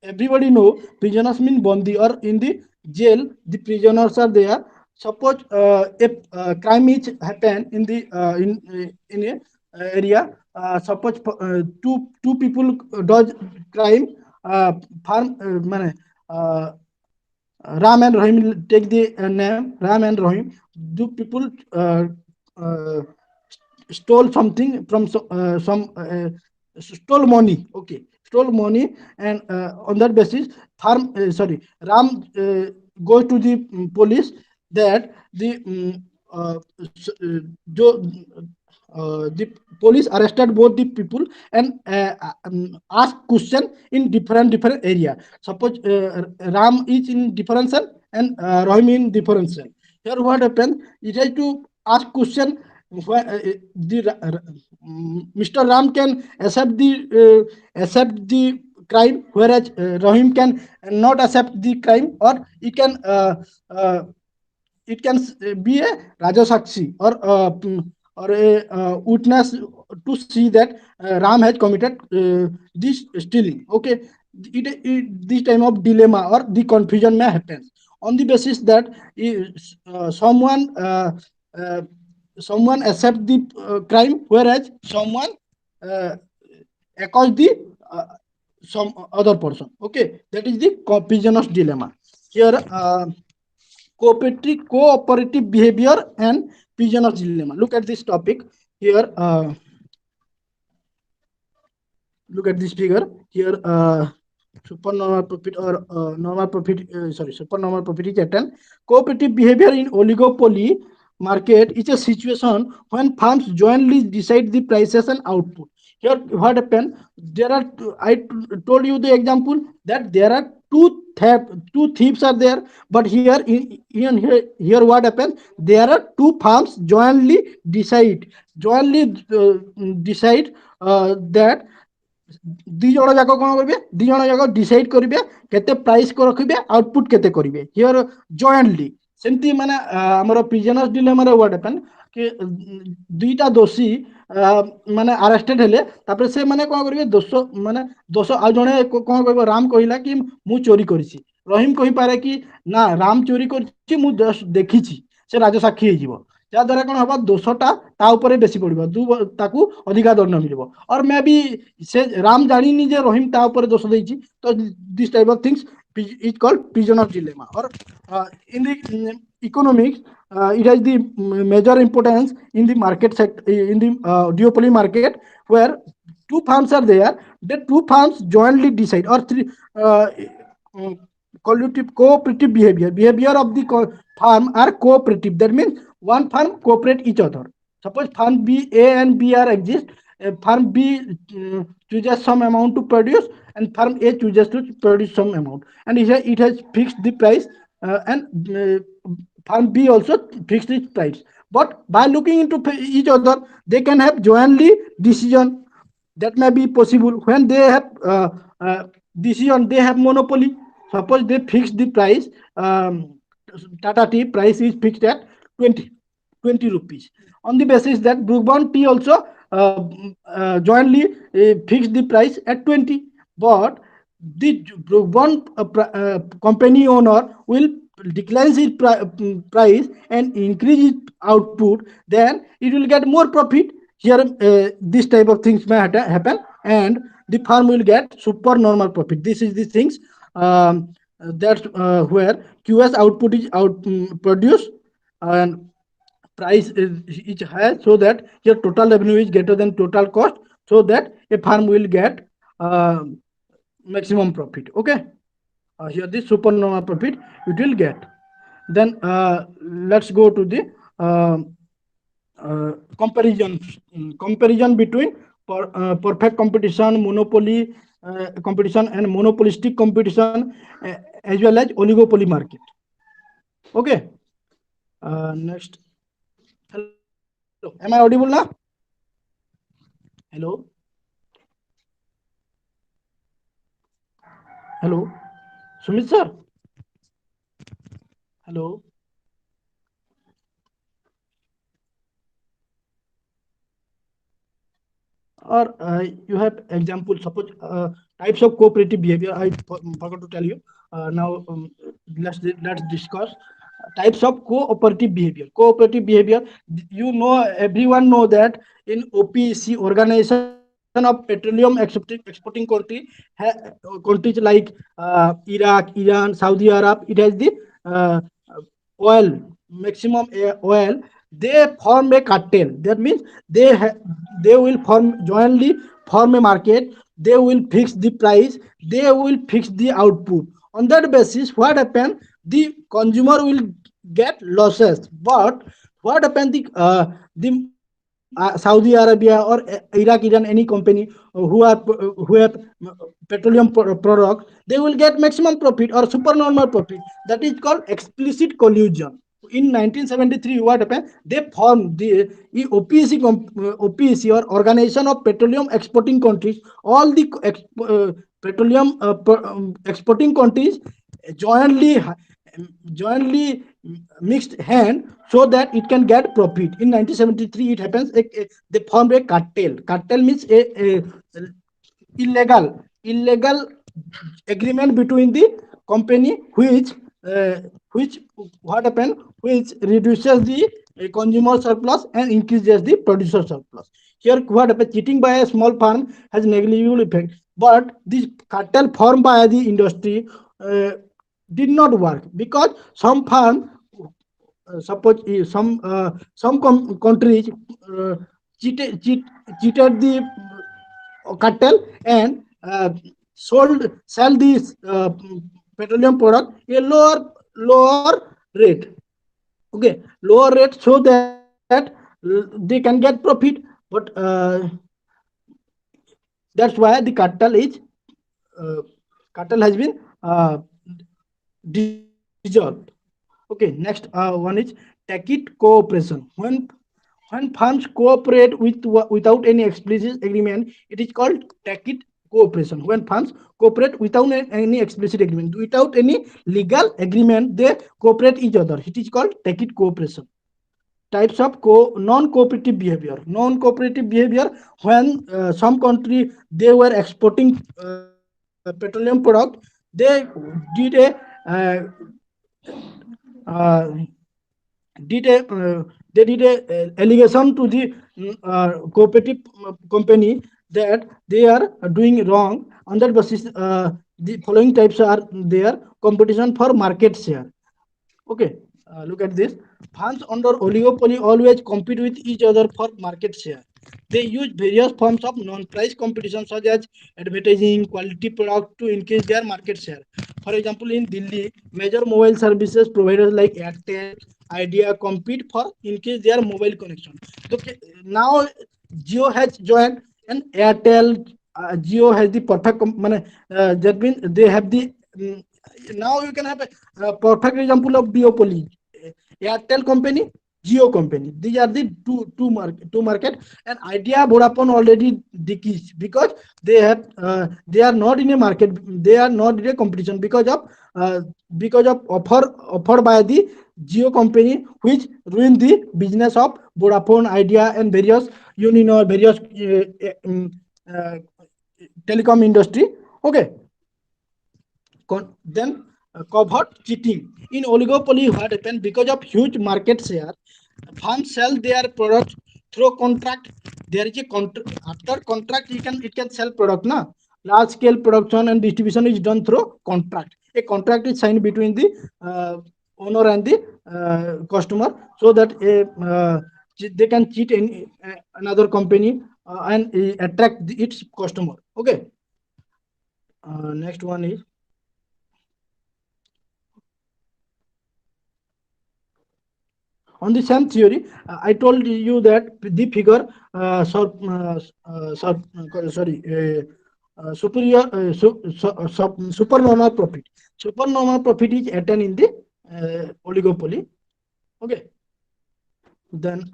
everybody know prisoners mean bondi or in the jail the prisoners are there. Suppose if crime is happen in the in a area, suppose two people does crime, farm Ram and Rahim, take the name Ram and Rahim. Do people uh, stole something from some stole money? Okay, stole money, and on that basis, Ram goes to the police that the police arrested both the people and ask question in different area. Suppose Ram is in different cell and Rahim in different cell. Here what happened? It has to ask question. Mr. Ram can accept the crime, whereas Rahim can not accept the crime, or uh, it can be a Rajasakshi or a witness to see that Ram has committed this stealing. Okay, this time of dilemma or the confusion may happen on the basis that uh, someone accept the crime, whereas someone uh, accuse the uh, some other person. Okay, that is the confusionous dilemma. Here, cooperative behavior and pigeon's dilemma. Look at this topic here. Look at this figure here. Supernormal profit or normal profit. Supernormal profit is at an cooperative behavior in oligopoly market is a situation when firms jointly decide the prices and output. Here, what happened? There are told you the example that there are two thieves are there, but here what happens? There are two firms jointly decide that ଦି ଜଣ ଯାକ କଣ କରିବେ, ଦି ଜଣ ଯାକ decide କରିବେ କେତେ price କୁ ରଖିବେ, ଆଉଟପୁଟ କେତେ କରିବେ, ହିୟର ଜଏଣ୍ଟଲି। ସେମିତି ମାନେ ଆମର ପ୍ରିଜନର୍ସ ଡିଲେମାରେ ହ୍ୱାଟ ହାପେନ୍ କି ଦୁଇଟା ଦୋଷୀ ମାନେ ଆରେଷ୍ଟେଡ ହେଲେ, ତାପରେ ସେ ମାନେ କଣ କରିବେ, ଦୋଷ ଆଉ ଜଣେ କଣ କହିବ, ରାମ କହିଲା କି ମୁଁ ଚୋରି କରିଛି, ରହିମ କହିପାରେ କି ନା ରାମ ଚୋରି କରିଛି ମୁଁ ଜଷ୍ଟ ଦେଖିଛି, ସେ ରାଜସାକ୍ଷୀ ହେଇଯିବ, ଯାହାଦ୍ୱାରା କଣ ହବ, ଦୋଷଟା ତା ଉପରେ ବେଶୀ ପଡିବ, ତାକୁ ଅଧିକା ଦଣ୍ଡ ମିଳିବ। ଅର ମେ ବି ସେ ରାମ ଜାଣିନି ଯେ ରହିମ ତା ଉପରେ ଦୋଷ ଦେଇଛି, ତ this type of things is called prisoner dilemma. Or in the economics, it has the major importance in the market sector, in the duopoly market, where two firms are there. The two firms jointly decide, or three cooperative behavior of the firm are cooperative. That means one firm cooperate each other. Suppose firm B, A and B are exist. Firm B chooses some amount to produce, and firm A chooses to produce some amount, and it has fixed the price, and firm B also fixed its price. But by looking into each other, they can have jointly decision. That may be possible when they have decision. They have monopoly. Suppose they fix the price. Tata Tea price is fixed at 20 rupees. On the basis that Brook Bond Tea also jointly fixed the price at 20, but the Brook Bond company owner will decline his price and increase its output, then it will get more profit. Here, this type of things may happen, and the farm will get super normal profit. This is the things that's where QS output is produced and price is high, so that your total revenue is greater than total cost, so that a farm will get maximum profit. Okay, here this super normal profit it will get. Then let's go to the comparison between perfect competition, monopoly competition, and monopolistic competition, as well as oligopoly market. Okay, next. Hello, am I audible now? Hello, hello, Sumit sir. Hello. Or you have example, suppose types of cooperative behavior. I forgot to tell you. Now let's discuss types of cooperative behavior. Cooperative behavior, you know, everyone know that in OPEC, Organization of Petroleum Exporting countries like Iraq, Iran, Saudi Arab, it has the uh, oil, maximum oil. They form a cartel. That means they will jointly form a market. They will fix the price. They will fix the output. On that basis, what happen? The consumer will get losses. But what happen? The Saudi Arabia or Iraq, Iran, any company who have petroleum product, they will get maximum profit or supernormal profit. That is called explicit collusion. In 1973, what happened? They formed the OPEC or Organization of Petroleum Exporting Countries. All the petroleum exporting countries jointly jointly mixed hand so that it can get profit. In 1973 it happens, they formed a cartel. Cartel means a illegal agreement between the company uh, which what happened, which reduces the consumer surplus and increases the producer surplus. Here what happened, cheating by a small firm has negligible effect, but this cartel formed by the industry did not work because some firm, suppose some countries cheated the cartel and sell this petroleum product a lower rate. Okay, lower rate so that they can get profit, but that's why the uh, cartel has been dissolved. Okay, next one is tacit cooperation. When firms cooperate without any explicit agreement, it is called tacit cooperation. When firms cooperate without any explicit agreement, without any legal agreement, they cooperate each other. It is called tacit cooperation. Types of non-cooperative behavior. Non-cooperative behavior, when some country they were exporting petroleum product, they did a uh, did a they did a allegation to the cooperative company that they are doing wrong. On that basis, the following types are there: competition for market share. Okay, look at this. Firms under oligopoly always compete with each other for market share. They use various forms of non-price competition such as advertising, quality product to increase their market share. For example, in Delhi, major mobile services providers like Airtel, Idea compete for increase their mobile connection. Okay, now Jio has joined and Airtel, Jio has the perfect. That means they have the. Now you can have a perfect example of duopoly. Airtel company, Jio company. These are the two market, and Idea Vodafone already decreased because they are not in a market. They are not in a competition uh, because of offered by the Jio company, which ruined the business of Vodafone, Idea, and various various uh, telecom industry. Okay, then covert cheating. In oligopoly, what happened, because of huge market share, firms sell their product through contract. There is a contract. After contract, it can sell product. Na, large scale production and distribution is done through contract. A contract is signed between the owner and the customer, so that they can cheat another company and attract its customer. Okay. Next one is on the same theory. I told you that the figure sorry superior supernormal profit. Supernormal profit is attained in the oligopoly. Okay, then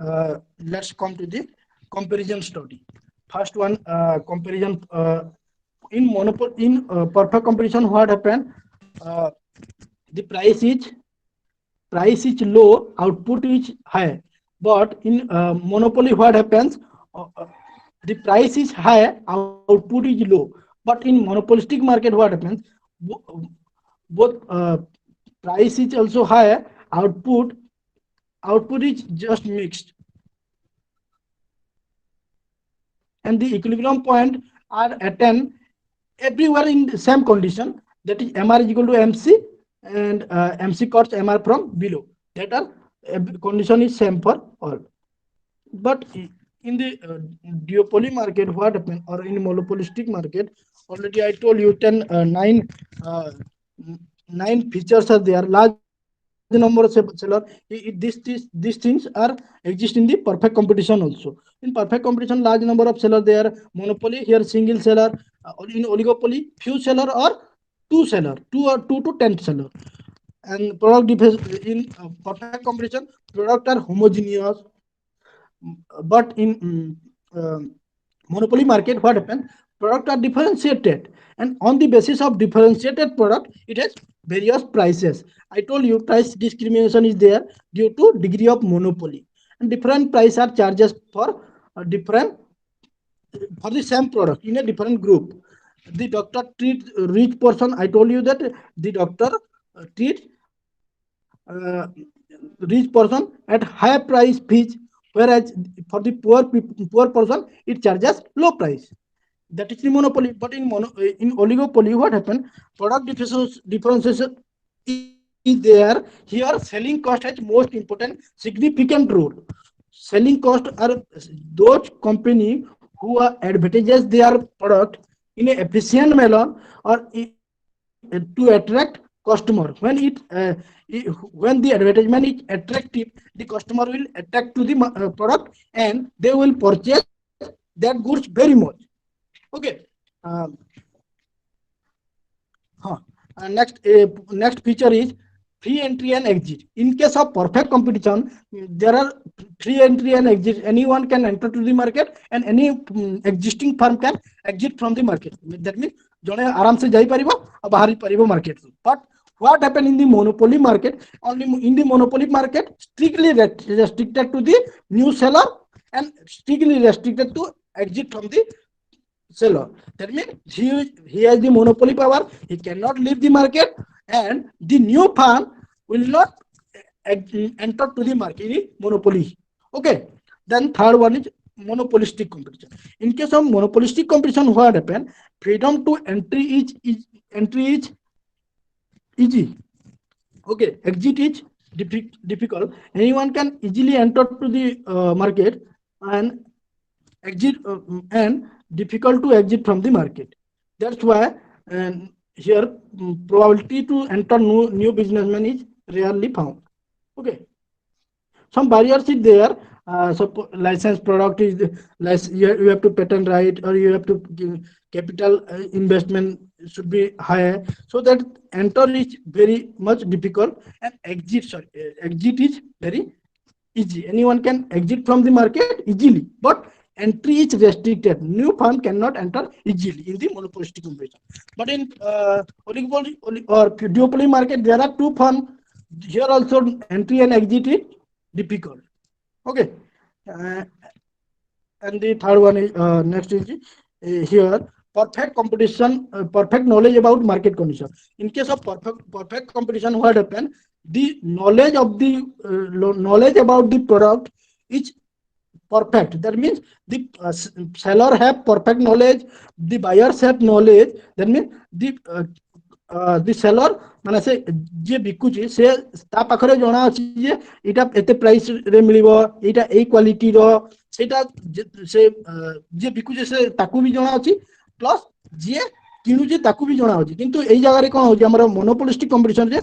let's come to the comparison study. First one, comparison in monopoly. In perfect competition, what happened, uh, the price is low, output is high. But in monopoly, what happens? The price is high, output is low. But in monopolistic market, what happens? Both price is also high, output output is just mixed, and the equilibrium point are attained everywhere in the same condition. That is, MR is equal to MC, and MC cuts MR from below. That are condition is same for all. But in the duopoly market, what happened, or in monopolistic market, already I told you 10 uh, 9 features are there. Large number of seller. These things are exist in the perfect competition also. In perfect competition, large number of seller there. Monopoly, here single seller. In oligopoly, few seller or two seller, two to 10 seller. And product differs. In perfect competition, product are homogeneous. But in monopoly market, what happens? Products are differentiated, and on the basis of differentiated product, it has various prices. I told you price discrimination is there due to degree of monopoly, and different price are charges for different for the same product in a different group. The doctor treat rich person. I told you that the doctor treat uh, rich person at higher price fees, whereas for the poor person it charges low price. That is the monopoly. But in oligopoly, what happened? Product differentiation is there. Here selling cost has most important significant role. Selling cost are those company who are advertises their product in a efficient manner or to attract customer. When the advertisement is attractive, the customer will attract to the product, and they will purchase that goods very much. Okay. Um, huh. Next feature is free entry and exit. In case of perfect competition, there are free entry and exit. Anyone can enter to the market, and any existing firm can exit from the market. That means jone aram se jai paribo aur bahari paribo market. But what happened in the monopoly market? Only in the monopoly market, strictly restricted to the new seller and strictly restricted to exit from the seller. That means he has the monopoly power. He cannot leave the market, and the new firm will not enter to the market in monopoly. Okay. Then third one is monopolistic competition. In case of monopolistic competition, what happen? Freedom to entry is easy. Okay. Exit is difficult. Anyone can easily enter to the market, and exit and difficult to exit from the market. That's why here probability to enter new businessman is rarely found. Okay. Some barriers is there. So license product is you have to patent right, or you have to give capital investment should be higher, so that enter is very much difficult, and exit is very easy. Anyone can exit from the market easily, but entry is restricted. New firm cannot enter easily in the monopolistic competition. But in oligopoly or duopoly market, there are two firms. Here also entry and exit is difficult. Okay. Uh, and the third one is next is here perfect competition, perfect knowledge about market condition. In case of perfect competition, what happen? The knowledge about the product is perfect. That means the seller have perfect knowledge, the buyers have knowledge. That means the seller ମାନେ ସେ ଯିଏ ବିକୁଛି ସେ ତା ପାଖରେ ଜଣା ଅଛି ଯେ ଏଇଟା ଏତେ ପ୍ରାଇସ ରେ ମିଳିବ, ଏଇଟା ଏଇ କ୍ୱାଲିଟିର, ସେଇଟା ସେ ଯିଏ ବିକୁଛି ସେ ତାକୁ ବି ଜଣା ଅଛି, ପ୍ଲସ୍ ଯିଏ କିଣୁଛି ତାକୁ ବି ଜଣା ଅଛି। କିନ୍ତୁ ଏଇ ଜାଗାରେ କ'ଣ ହଉଛି, ଆମର ମୋନୋପୋଲିଷ୍ଟିକ କମ୍ପିଟିସନରେ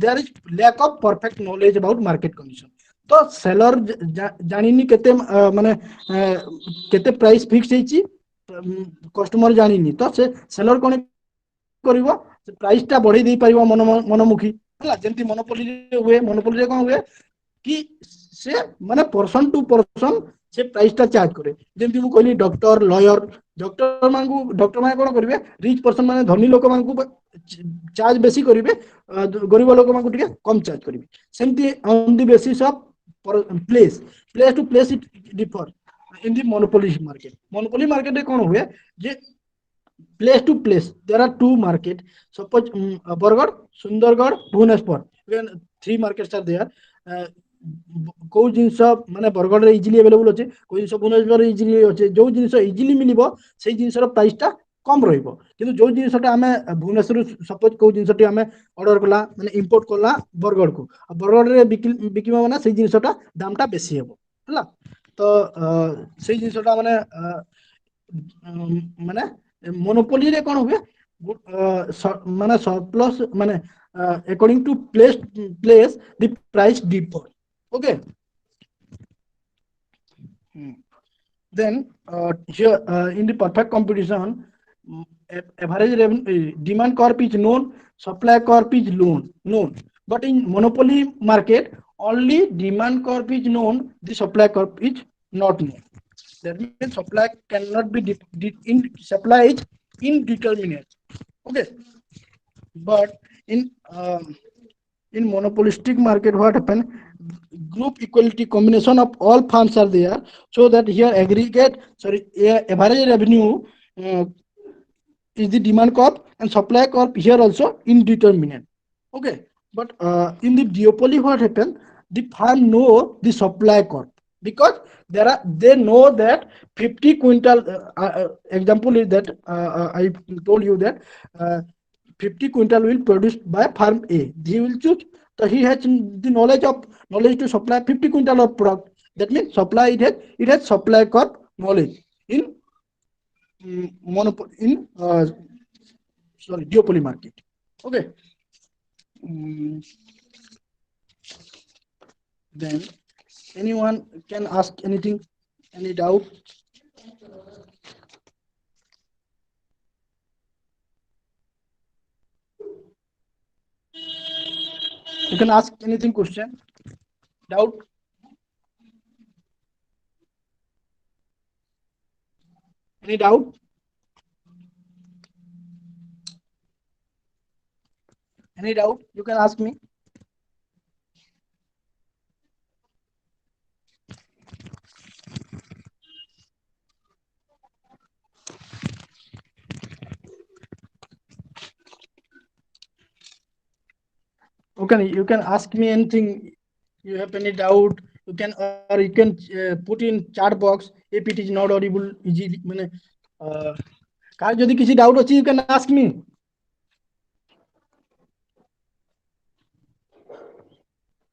there is lack of perfect knowledge about market condition. ତ ସେଲର ଜାଣିନି କେତେ ମାନେ କେତେ ପ୍ରାଇସ ଫିକ୍ସ ହେଇଛି, କଷ୍ଟମର ଜାଣିନି, ତ ସେ ସେଲର କ'ଣ କରିବ, ପ୍ରାଇସ ଟା ବଢେଇ ଦେଇ ପାରିବ ମନମୁଖୀ ହେଲା। ଯେମିତି ମନୋପୋଲିରେ ହୁଏ। ମନୋପୋଲିରେ କ'ଣ ହୁଏ କି ସେ ମାନେ ପର୍ସନ ଟୁ ପର୍ସନ ସେ ପ୍ରାଇସ ଟା ଚାର୍ଜ କରେ। ଯେମିତି ମୁଁ କହିଲି ଡକ୍ଟର, ଲୟର, ଡକ୍ଟର ମାନେ କ'ଣ କରିବେ, ରିଚ୍ ପର୍ସନ ମାନେ ଧନୀ ଲୋକମାନଙ୍କୁ ଚାର୍ଜ ବେଶୀ କରିବେ, ଗରିବ ଲୋକମାନଙ୍କୁ ଟିକେ କମ ଚାର୍ଜ କରିବେ। ସେମିତି on the basis of place to place it differ in the monopoly market. Monopoly market ରେ କ'ଣ ହୁଏ ଯେ place to place there are two market. Suppose Bargarh, Sundargarh, Bhubaneswar, when three markets are there. କୋଉ ଜିନିଷ ମାନେ ବରଗଡ଼ରେ easily available ଅଛି, କୋଉ ଜିନିଷ ଭୁବନେଶ୍ୱରରେ ଇଜିଲି ଅଛି। ଯୋଉ ଜିନିଷ ଇଜିଲି ମିଳିବ ସେଇ ଜିନିଷର ପ୍ରାଇସ ଟା କମ ରହିବ। କିନ୍ତୁ ଯୋଉ ଜିନିଷଟା ଆମେ ଭୁବନେଶ୍ୱରରୁ ସପୋଜ କୋଉ ଜିନିଷଟି ଆମେ ଅର୍ଡର କଲା ମାନେ ଇମ୍ପୋର୍ଟ କଲା ବରଗଡ଼କୁ, ଆଉ ବରଗଡ଼ରେ ବିକିବା ମାନେ ସେଇ ଜିନିଷଟା ଦାମଟା ବେଶୀ ହେବ ହେଲା। ତ ସେଇ ଜିନିଷଟା ମାନେ ମୋନୋପୋଲିରେ କ'ଣ ହୁଏ, ମାନେ ସରପ୍ଲସ୍ ମାନେ according to place the price differ. Okay. Then here in the perfect competition, average demand curve is known, supply curve is known. But in monopoly market, only demand curve is known, the supply curve is not known. That means supply cannot be supply is indeterminate. Okay, but in monopolistic market, what happen? Group equality combination of all firms are there, so that here average revenue uh, is the demand curve, and supply curve here also indeterminate. Okay, but in the duopoly, what happen? The farm know the supply curve, because they know that 50 quintal. Example is that I told you that 50 quintal will produced by farm A. He will choose. So he has the knowledge to supply 50 quintal of product. That means supply it has supply curve knowledge in duopoly market. Okay. Mm, then anyone can ask anything, any doubt? You can ask anything, question, doubt. Any doubt? Any doubt? You can ask me. Okay, you can ask me anything. You have any doubt? You can put in chat box if it is not audible easily. কার যদি কিছু doubt আছে, you can ask me.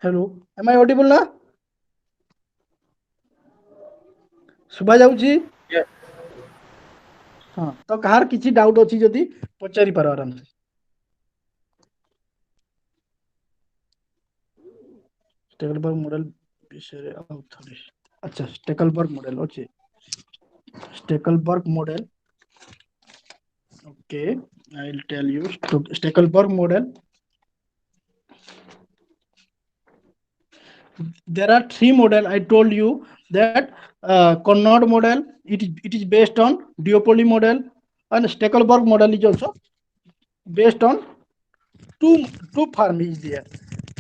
Hello, am I audible না? ଶୁଭା ଯାଉଛି? ହଁ, ତ କାହାର କିଛି doubt ଅଛି ଯଦି ପଚାରି ପାର ଆରାମସେ। ଷ୍ଟେକଲବର୍ଗ ମଡେଲ ବିଷୟରେ ଆଉ ଥରେ। ଆଚ୍ଛା, ଷ୍ଟେକଲବର୍ଗ ମଡେଲ ଅଛି। ଷ୍ଟେକଲବର୍ଗ model, okay, I'll tell you. Stackelberg model. There are three model. I told you that Conrad model, it is based on duopoly model, and Stackelberg model is also based on two farm is there.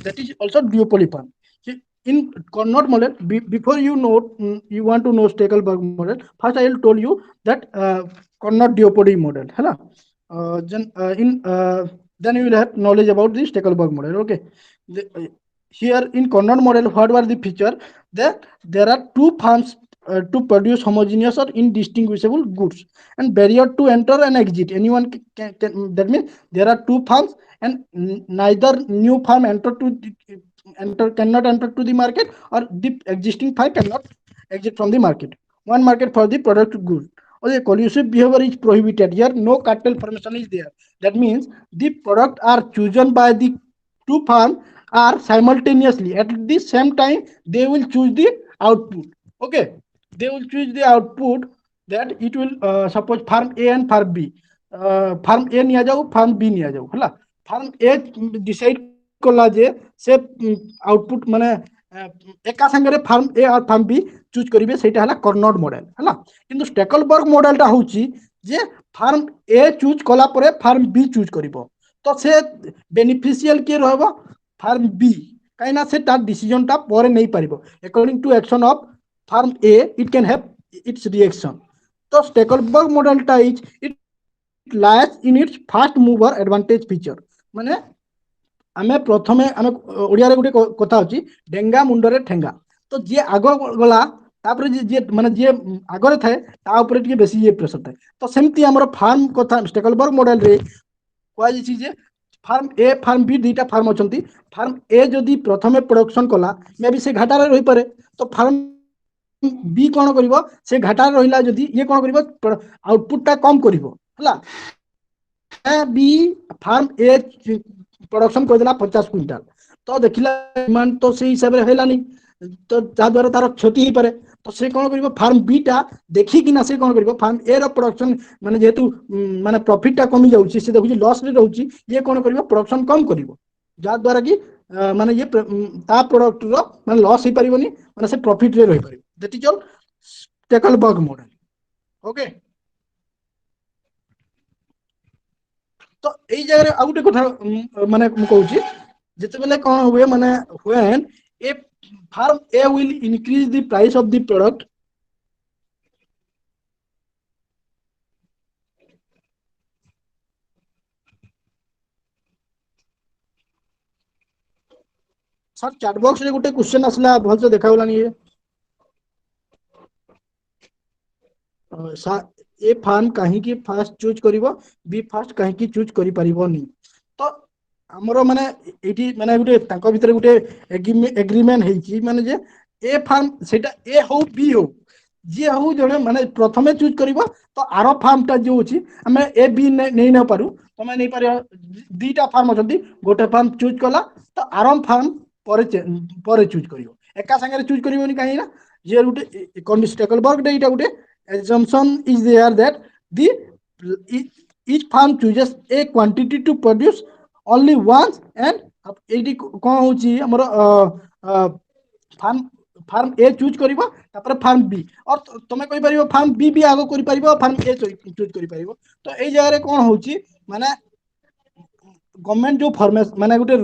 That is also duopoly farm. In Conrad model, before you want to know Stackelberg model, first I will tell you that Conrad duopoly model. Hello. Then you will have knowledge about the Stackelberg model. Okay. Here in Conrad model, what were the feature? That there are two farms to produce homogeneous or indistinguishable goods, and barrier to enter and exit. Anyone can that means there are two farms, and neither new farm cannot enter to the market, or the existing farm cannot exit from the market. One market for the product good. Okay, collusive behavior is prohibited. Here no cartel formation is there. That means the product are chosen by the two farm are simultaneously at the same time they will choose the output. Okay, they will choose the output, that it will suppose farm A and farm B. Farm A নিয়ে যাও, farm B নিয়ে যাও, হলা। farm A decide কলা যে সে output মানে একা সাঙ্গরে farm এ আর farm B choose করিবে, সেইটা হলা কর্নড মডেল, হলা। কিন্তু স্টেকলবর্গ মডেলটা হচ্ছে যে ফার্ম এ চুজ কলা পরে ফার্ম বি চুজ করিব, তো সে বেনিফিশিয়াল কিଏ ରହିବ? ফার্ম বি, কাইনা সে তার ডিসিশনটা পরে নেই পারিব। According to action of firm A it can have its reaction. তো স্টেকলবর্গ মডেলটা it lies in its first mover advantage feature. মানে ଆମେ ପ୍ରଥମେ ଆମେ ଓଡ଼ିଆରେ ଗୋଟେ କଥା ଅଛି, ଡେଙ୍ଗା ମୁଣ୍ଡରେ ଠେଙ୍ଗା। ତ ଯିଏ ଆଗ ଗଲା, ତାପରେ ଯିଏ ଆଗରେ ଥାଏ ତା ଉପରେ ଟିକେ ବେଶୀ ପ୍ରେସର ଥାଏ। ତ ସେମିତି ଆମର ଫାର୍ମ କଥା ଷ୍ଟେକଲବର୍ଗ ମଡେଲରେ କୁହାଯାଇଛି ଯେ ফার্ম এ ফার্ম বি দুইটা ফার্ম অଛନ୍ତି। ফার্ম এ যদি প্রথমে প্রডকশন কলা, মে বি সে ঘাটারে রহিপারে, তো ফার্ম বি কোণ করিব, সে ঘাটারে রহিলা যদি ইয়ে কোণ করিব, আউটপুটটা কম করিব, ହେଲା। বি ফার্ম এ প্রডকশন করেদেলা 50 কুইন্টাল, তো দেখিলা ডিমান্ড তো সেই হিসাবে হেলানি, তো যাদ্ୱାରା তার ক্ষতি হইপারে। তো সে কোণ করিব, ফার্ম বি টা দেখিকিনা সে কোণ করিব, ফার্ম এ র প্রডকশন মানে যেহেতু মানে প্রফিটটা কমি যাଉଛି, সে দেখুଛି লসରେ ରହୁଛି, ଇଏ কোণ করিব প্রডকশন কম করিব, যাদ্ୱାରା কি মানে ଇଏ ତା ପ୍ରଡକ୍ଟର ମାନେ ଲସ୍ ହେଇପାରିବନି, ମାନେ ସେ ପ୍ରଫିଟରେ ରହିପାରିବ। That is all Stackelberg model. Okay. तो এই জায়গায় ଆଉ ଗୋଟେ କଥା ମାନେ ମୁଁ କହୁଛି ଯେତେବେଳେ କଣ ହୁଏ ମାନେ when a firm A will increase the price of the product sir chat box रे ଗୋଟେ क्वेश्चन आसला भलसे देखाउलानी ये ए फार्म कहीं फास्ट चूज करिवो बी फास्ट कहीं चूज करि परिबोनी तो हमरो माने एठी माने गुटे तांको भितर गुटे एग्रीमेंट हेची माने जे ए फार्म सेटा ए हो बी हो जे हो जणे माने प्रथमे चूज करिवो तो आरो फार्म टा जो होची हमें ए बी नै न पारु तमे नै पारे दीटा फार्म अछंती गोटे फार्म चूज कला तो आरो फार्म परे चूज करिवो एका संगे चूज करिवोनी काहे ना जे गुटे स्टेकलबर्ग डे इटा गुटे assumption is there that the each farm chooses a quantity to produce only once and एटी कोन होची हमर फार्म फार्म ए चूज करिवो तापर फार्म बी और तमे कहि परिवो फार्म बी भी आगो करि परिवो फार्म ए चूज करि परिवो तो एई जगह रे कोन होची माने गवर्नमेंट जो फॉर्मेस माने गुटे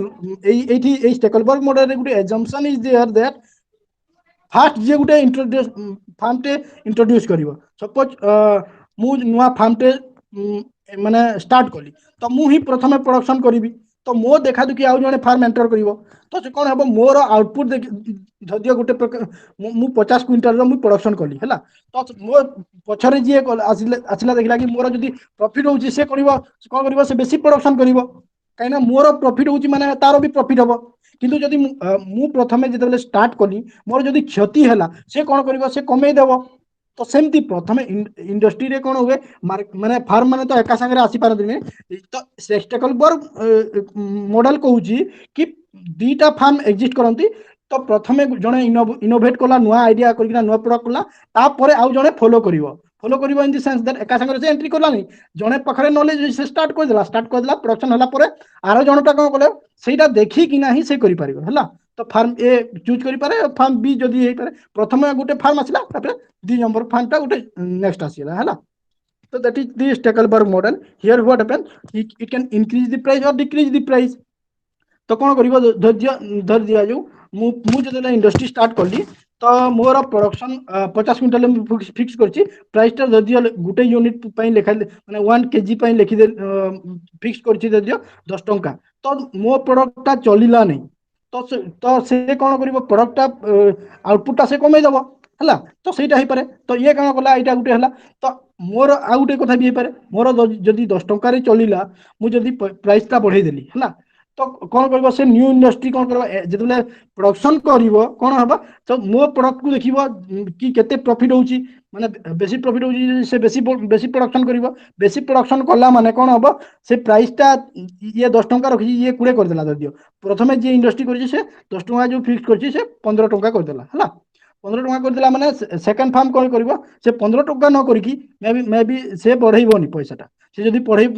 एठी ए स्टेकलबर्ग मॉडल रे गुटे assumption is there that first जे गुटे इंट्रोड्यूस फार्म टे इंट्रोड्यूस करिवो सपोज मु नुआ फार्म टे माने स्टार्ट कली तो मु ही प्रथमे प्रोडक्शन करिवि तो मो देखा दुखी आउ जने फार्म एंटर करिवो तो से कोन हबो मोर आउटपुट जदियो गुटे मु 50 क्विंटल रो मु प्रोडक्शन कली हला तो मो पछरे जे आसिला देखला कि मोर जदी प्रॉफिट होची से करिवो कोन करिवो से बेसी प्रोडक्शन करिवो काइना मोर प्रॉफिट होची माने तारो भी प्रॉफिट हबो किंतु जदि मु प्रथमे जेतेबेले स्टार्ट कली मोर जदि क्षति हैला से कोन करिवो से कमे देबो तो सेमती प्रथमे इंडस्ट्री रे कोन हुए माने फार्म माने तो एका संगे आसी पारदिने तो स्टेकलबर्ग मॉडल कहूची कि दीटा फार्म एग्जिस्ट करंती तो प्रथमे जने इनोवेट कला नुआ आइडिया करकिना नुआ प्रोडक्ट कला तापरे आउ जने फॉलो करिवो इन द सेंस दैट एका संगे से एंट्री करलानी जने पखरे नॉलेज से स्टार्ट कर देला प्रोडक्शन हला परे आरो जनटा कोन कले सेटा देखि कि नाही से करि पारिबो हला तो फार्म ए चूज करि पारे फार्म बी जदी हे पारे प्रथमे गुटे फार्म आसिला तापरे दी नंबर फार्म टा गुटे नेक्स्ट आसिला हला so that is the Stackelberg model here what happens it can increase the price or decrease the price तो कौन करिवो धर दिया जो मु जदे इंडस्ट्री स्टार्ट करली तो मोर प्रोडक्शन 50 क्विंटल फिक्स करछि प्राइस टा जदियो गुटे यूनिट पई लेखा माने 1 केजी पई लिखि दे फिक्स करछि जदियो 10 टंका तो मो प्रोडक्ट टा चलिला नै तो से कौन करिवो प्रोडक्ट टा आउटपुट टा से कमे दबो हला तो सेटा हे पारे तो ये कौन कला एटा गुटे हला तो मोर आ गुटे कथा भी हे पारे मोर जदी 10 टंका रे चलिला मु जदी प्राइस टा बढ़ाई देली हला तो कौन करबो से न्यू इंडस्ट्री कौन करबो जेतले प्रोडक्शन करिवो कौन हबा तो मो प्रोडक्ट को देखिबो कि केते प्रॉफिट होउची माने बेसी प्रॉफिट होउची से बेसी प्रोडक्शन करिवो बेसी प्रोडक्शन कला माने कौन हबो से प्राइस टा ये 10 टंका रखी ये 20 कर देला दियो प्रथमे जे इंडस्ट्री करछि से 10 टंका जो फिक्स करछि से 15 टंका कर देला हला 15 टंका कर देला माने सेकंड फार्म कौन करिवो से 15 टंका न करिकी मे बी से बढ़ाइबोनी पैसाटा से जदी पढ़ाई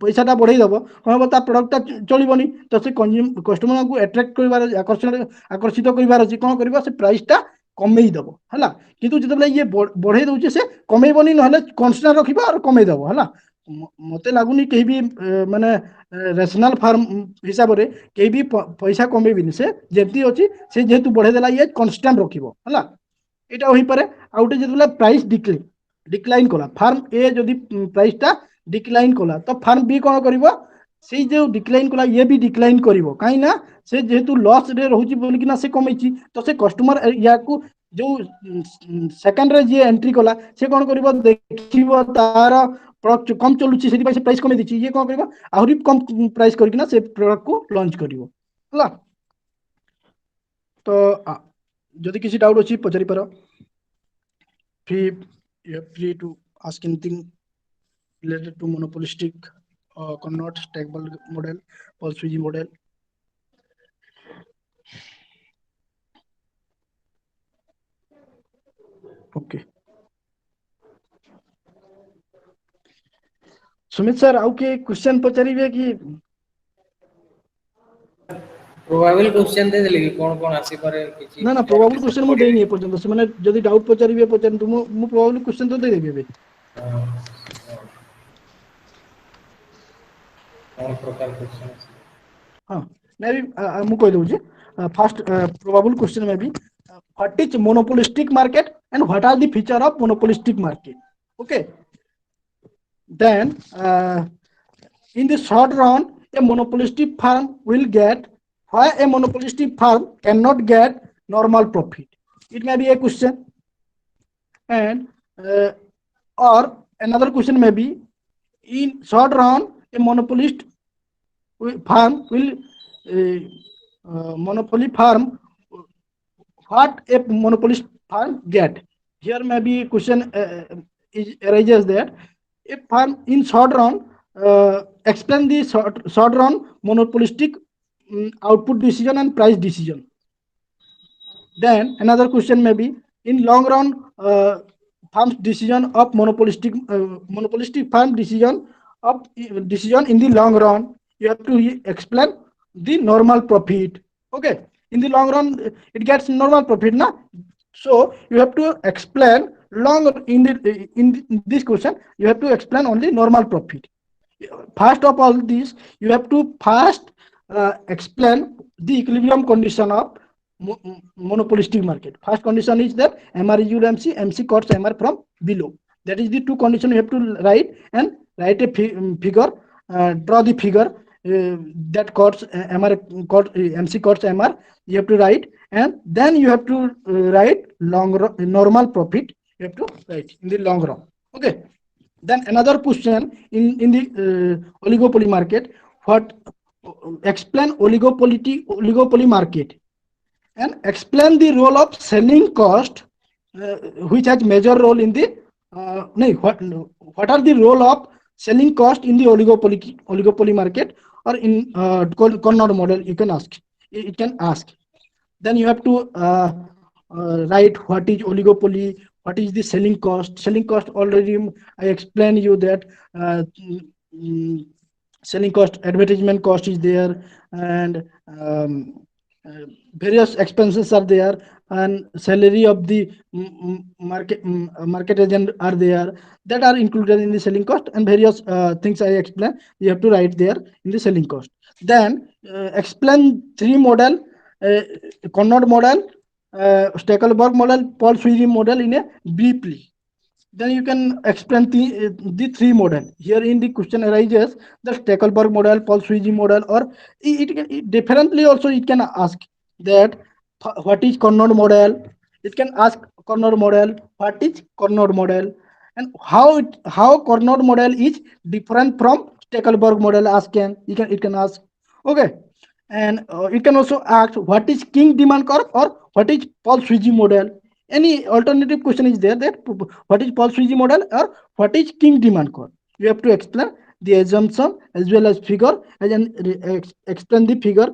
पैसाटा बढ़ाई दबो कौन हबो ता प्रोडक्टटा चलिबोनी तो से कस्टमर को अट्रैक्ट करिवार आकर्षित करिवार अछि कौन करिवो से प्राइसटा कमेई दबो हला किंतु जतबे ये बढ़ाई दउछि से कमेइबोनी नहले कांस्टेंट रखिबो और कमेई दबो हला मते लागुनी केही भी माने रेशनल फार्म हिसाब रे केही भी पैसा कमेइबिनी से जेती अछि से जेतु बढ़ाई देला ये कांस्टेंट रखिबो हला एटा होई पारे आउटे जतबे प्राइस डिक्लाइन कला फार्म ए जदी प्राइस टा डिक्लाइन कला तो फार्म बी कौन करिवो से जो डिक्लाइन कला ये भी डिक्लाइन करिवो काई ना से जेतु लॉस रे रहउची बोली कि ना से कमेची तो से कस्टमर या को जो सेकंड रे जे एंट्री कला से कौन करिवो देखिवो तार प्रोडक्ट कम चलुची सेति से प्राइस कमे दिची ये कौन करिवो आहुरी कम प्राइस करकिना से प्रोडक्ट को लॉन्च करिवो हला तो जदि किसी डाउट अछि पचारि पारो free to ask anything related to monopolistic cannot stackable model or switch model okay Sumit sir आउ के क्वेश्चन पचारिबे कि प्रोबेबल क्वेश्चन दे देले कि कोन आसी पारे किछि ना ना प्रोबेबल क्वेश्चन मु देनी है पर्यंत से माने जदी डाउट पचारिबे पर्यंत मु प्रोबेबल क्वेश्चन तो दे देबे बे कोन प्रकार क्वेश्चन हां मैं भी मु कह दूची फर्स्ट प्रोबेबल क्वेश्चन में भी what is monopolistic market and what are the feature of monopolistic market. Okay, then in the short run a monopolistic firm will get why a monopolistic firm cannot get normal profit. It may be a question. And or another question may be in short run a monopolist firm will monopoly firm what a monopolist firm get. Here may be question arises that a firm in short run explain the short run monopolistic output decision and price decision. Then another question may be in long run firm's decision of monopolistic firm decision in the long run. You have to explain the normal profit. Okay, in the long run it gets normal profit na, so you have to explain long in this question you have to explain only normal profit. First of all this you have to first explain the equilibrium condition of monopolistic market. First condition is that MR is equal to MC cuts MR from below. That is the two condition you have to write, and write a figure, draw the figure that cuts MR cut MC cuts MR. You have to write, and then you have to write normal profit. You have to write in the long run. Okay. Then another question in the oligopoly market. What explain oligopoly market and explain the role of selling cost which has major role in the what are the role of selling cost in the oligopoly market or in Carnot model. You can ask, it can ask. Then you have to write what is oligopoly, what is the selling cost. Already I explained you that selling cost, advertisement cost is there, and various expenses are there, and salary of the market agent are there, that are included in the selling cost, and various things I explain you have to write there in the selling cost. Then explain three model, Carnot model, Stackelberg model, Paul Sweary model in a briefly. Then you can explain the three model. Here in the question arises the Stackelberg model, Paul Sweary model, or it differently also it can ask that what is Carnot model. It can ask Carnot model, what is Carnot model, and how Carnot model is different from Stackelberg model. It can ask. Okay. And it can also ask what is King demand curve or what is Paul Sweary model. Any alternative question is there, that what is Paul Sweary model or what is King demand curve. You have to explain the assumption as well as figure, and explain the figure.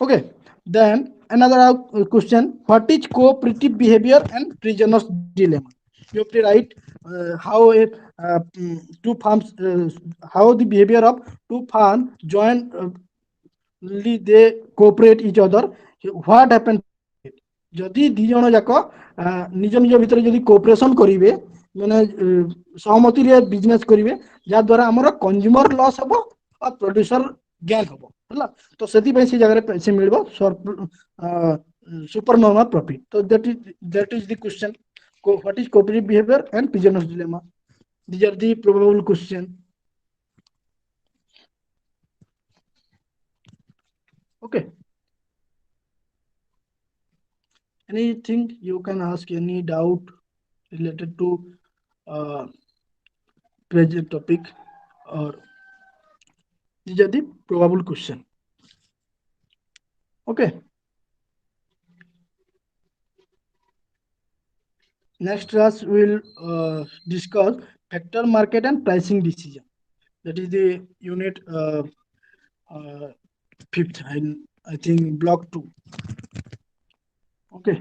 Okay. Then another question, what is cooperative behavior and prisoner's dilemma. You have to write how two farms, how the behavior of two farms join they cooperate each other. What happened যদি ଦି ଜଣ ଯାକ ନିଜ ନିଜ ଭିତରେ ଯଦି cooperation କରିବେ, ମାନେ ସହମତିରେ ବିଜନେସ କରିବେ, ଯାହା ଦ୍ୱାରା ଆମର କନଜ୍ୟୁମର ଲସ୍ ହବ ଆଉ ପ୍ରୋଡ୍ୟୁସର ଗେନ୍ ହବ ହେଲା। ତ ସେଥିପାଇଁ ସେ ଜାଗାରେ ସେ ମିଳିବ ସୁପର ନର୍ମାଲ ପ୍ରଫିଟ। ତ that is the question, what is cooperative behavior and prisoner's dilemma. These are the probable question. Okay. Anything you can ask, any doubt related to present topic, or these are the probable question. Okay. Next class will discuss factor market and pricing decision. That is the unit 5th, I think block 2. Okay.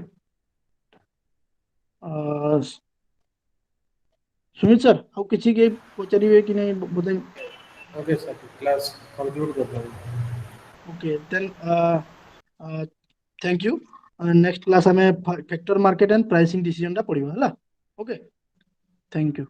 Sumit sir ଆଉ କିଛି ପଚାରିବେ କି ନାହିଁ बताइए। Okay sir, class conclude कर दो। Okay, then thank you. Next class ଆମେ factor market and pricing decision ଟା ପଢିବା ହେଲା. Okay, thank you.